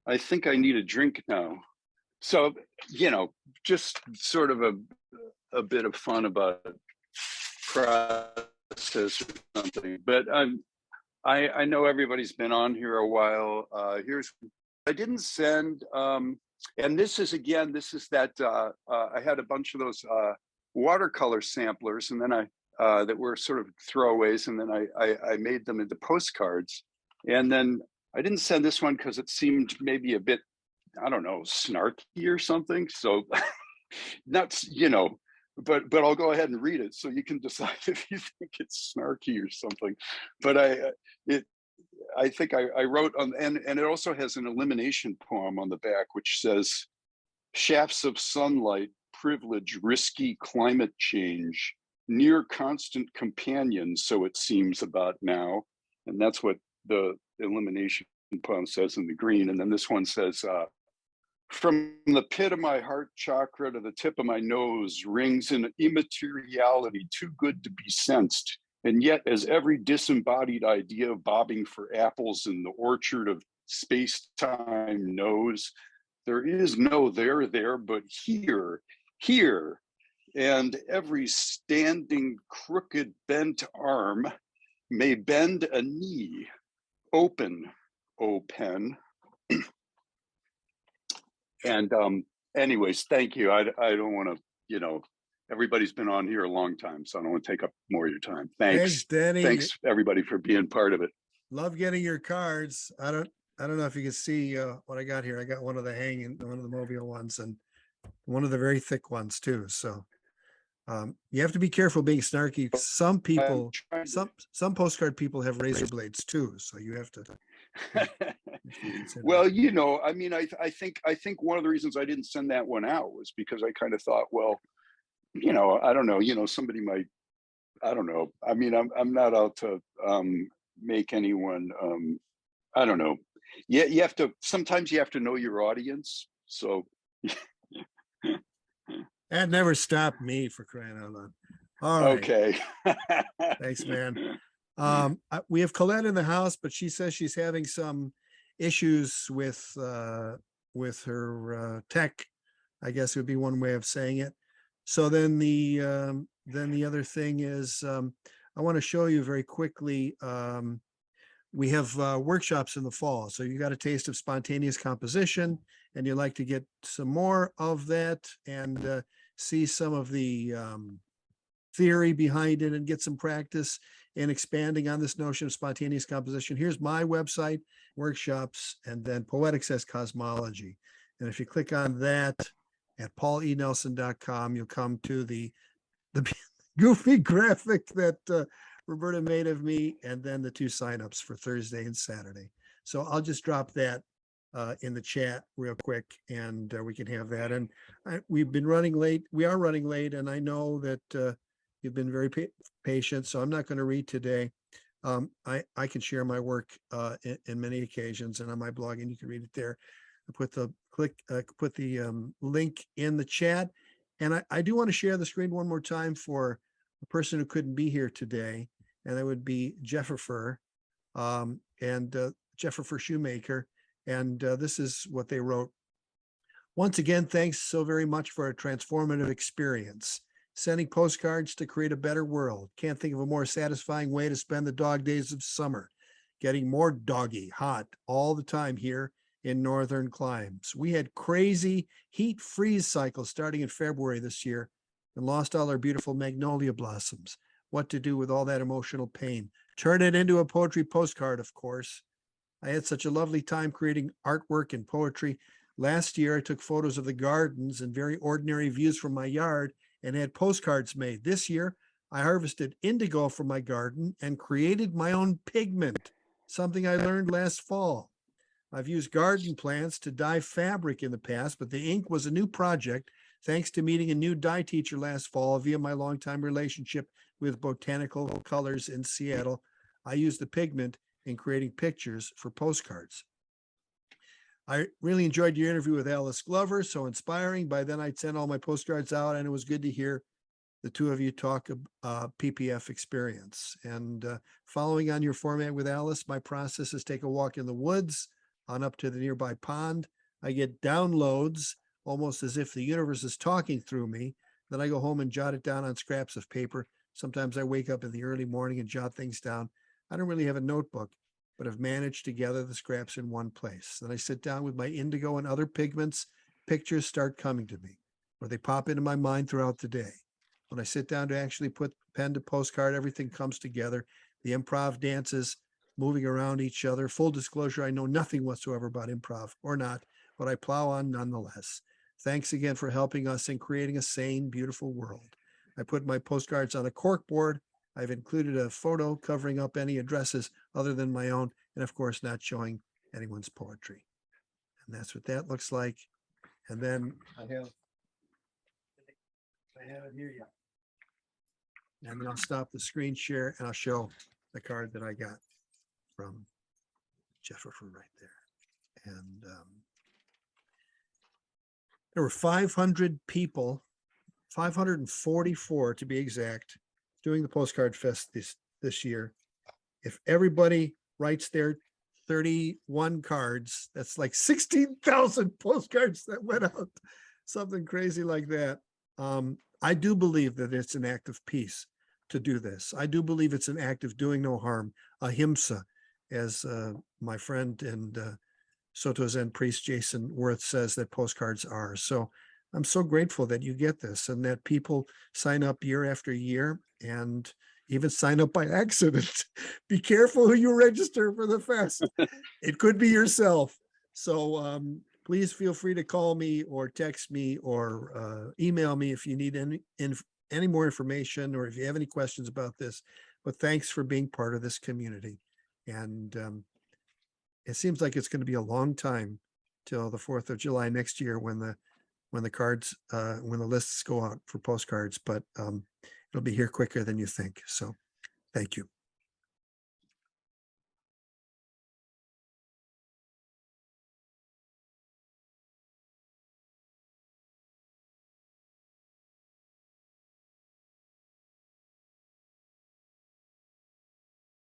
I think I need a drink now. So, just sort of a bit of fun about process or something. But I know everybody's been on here a while. I didn't send, and this is that, I had a bunch of those watercolor samplers, and then that were sort of throwaways, and then I made them into postcards. And then I didn't send this one because it seemed maybe a bit, I don't know, snarky or something. So not, but I'll go ahead and read it so you can decide if you think it's snarky or something. But I think I wrote on, and it also has an elimination poem on the back, which says, shafts of sunlight, privilege, risky climate change, near constant companions, so it seems about now. And that's what the elimination poem says in the green. And then this one says, from the pit of my heart chakra to the tip of my nose rings an immateriality too good to be sensed. And yet, as every disembodied idea bobbing for apples in the orchard of space-time knows, there is no there, but here. And every standing crooked bent arm may bend a knee. Open, O pen. And anyways, thank you. I don't want to, everybody's been on here a long time, so I don't want to take up more of your time. Thanks, Danny. Thanks everybody for being part of it. Love getting your cards. I don't know if you can see what I got here. I got one of the mobile ones, and one of the very thick ones too. So you have to be careful being snarky. Some people, some postcard people have razor blades too. So you have to. Well, I mean, I think one of the reasons I didn't send that one out was because I kind of thought, well, I don't know, somebody might, I don't know. I mean, I'm not out to make anyone, I don't know. Yeah, sometimes you have to know your audience. So that never stopped me, for crying out loud. All right. Okay. Thanks, man. We have Colette in the house, but she says she's having some issues with her tech, I guess would be one way of saying it. So then the other thing is, I want to show you very quickly. We have workshops in the fall. So you got a taste of spontaneous composition and you like to get some more of that and see some of the theory behind it and get some practice in expanding on this notion of spontaneous composition. Here's my website, workshops, and then Poetics as Cosmology. And if you click on that at paulenelson.com, you'll come to the goofy graphic that Roberta made of me, and then the two signups for Thursday and Saturday. So I'll just drop that in the chat real quick, and we can have that. And we've been running late. We are running late, and I know that you've been very patient, so I'm not going to read today. I can share my work in many occasions and on my blog, and you can read it there. I put the link in the chat, and I do want to share the screen one more time for a person who couldn't be here today, and that would be Jefferfer, and Jefferfer Shoemaker. And this is what they wrote. Once again, thanks so very much for a transformative experience. Sending postcards to create a better world. Can't think of a more satisfying way to spend the dog days of summer. Getting more doggy, hot all the time here in northern climes. We had crazy heat freeze cycles starting in February this year and lost all our beautiful magnolia blossoms. What to do with all that emotional pain? Turn it into a poetry postcard, of course. I had such a lovely time creating artwork and poetry. Last year, I took photos of the gardens and very ordinary views from my yard and had postcards made. This year, I harvested indigo from my garden and created my own pigment, something I learned last fall. I've used garden plants to dye fabric in the past, but the ink was a new project thanks to meeting a new dye teacher last fall via my longtime relationship with Botanical Colors in Seattle. I used the pigment in creating pictures for postcards. I really enjoyed your interview with Alice Glover, so inspiring. By then I'd sent all my postcards out, and it was good to hear the two of you talk PPF experience. And following on your format with Alice, my process is take a walk in the woods on up to the nearby pond. I get downloads, almost as if the universe is talking through me. Then I go home and jot it down on scraps of paper. Sometimes I wake up in the early morning and jot things down. I don't really have a notebook, but have managed to gather the scraps in one place. Then I sit down with my indigo and other pigments. Pictures start coming to me, or they pop into my mind throughout the day. When I sit down to actually put pen to postcard, everything comes together. The improv dances, moving around each other. Full disclosure, I know nothing whatsoever about improv, or not, but I plow on nonetheless. Thanks again for helping us in creating a sane, beautiful world. I put my postcards on a cork board. I've included a photo covering up any addresses other than my own, and of course, not showing anyone's poetry. And that's what that looks like. And then I have it here, yeah. And then I'll stop the screen share and I'll show the card that I got from Jennifer right there. And there were 500 people, 544 to be exact, doing the Postcard Fest this year. If everybody writes their 31 cards, that's like 16,000 postcards that went out, something crazy like that. I do believe that it's an act of peace to do this. I do believe it's an act of doing no harm, ahimsa, as my friend and Soto Zen priest Jason Worth says that postcards are. So I'm so grateful that you get this and that people sign up year after year and even sign up by accident. Be careful who you register for the fest. It could be yourself. So please feel free to call me or text me or email me if you need any more information or if you have any questions about this. But thanks for being part of this community. And it seems like it's going to be a long time till the 4th of July next year when the lists go out for postcards, but it'll be here quicker than you think. So thank you.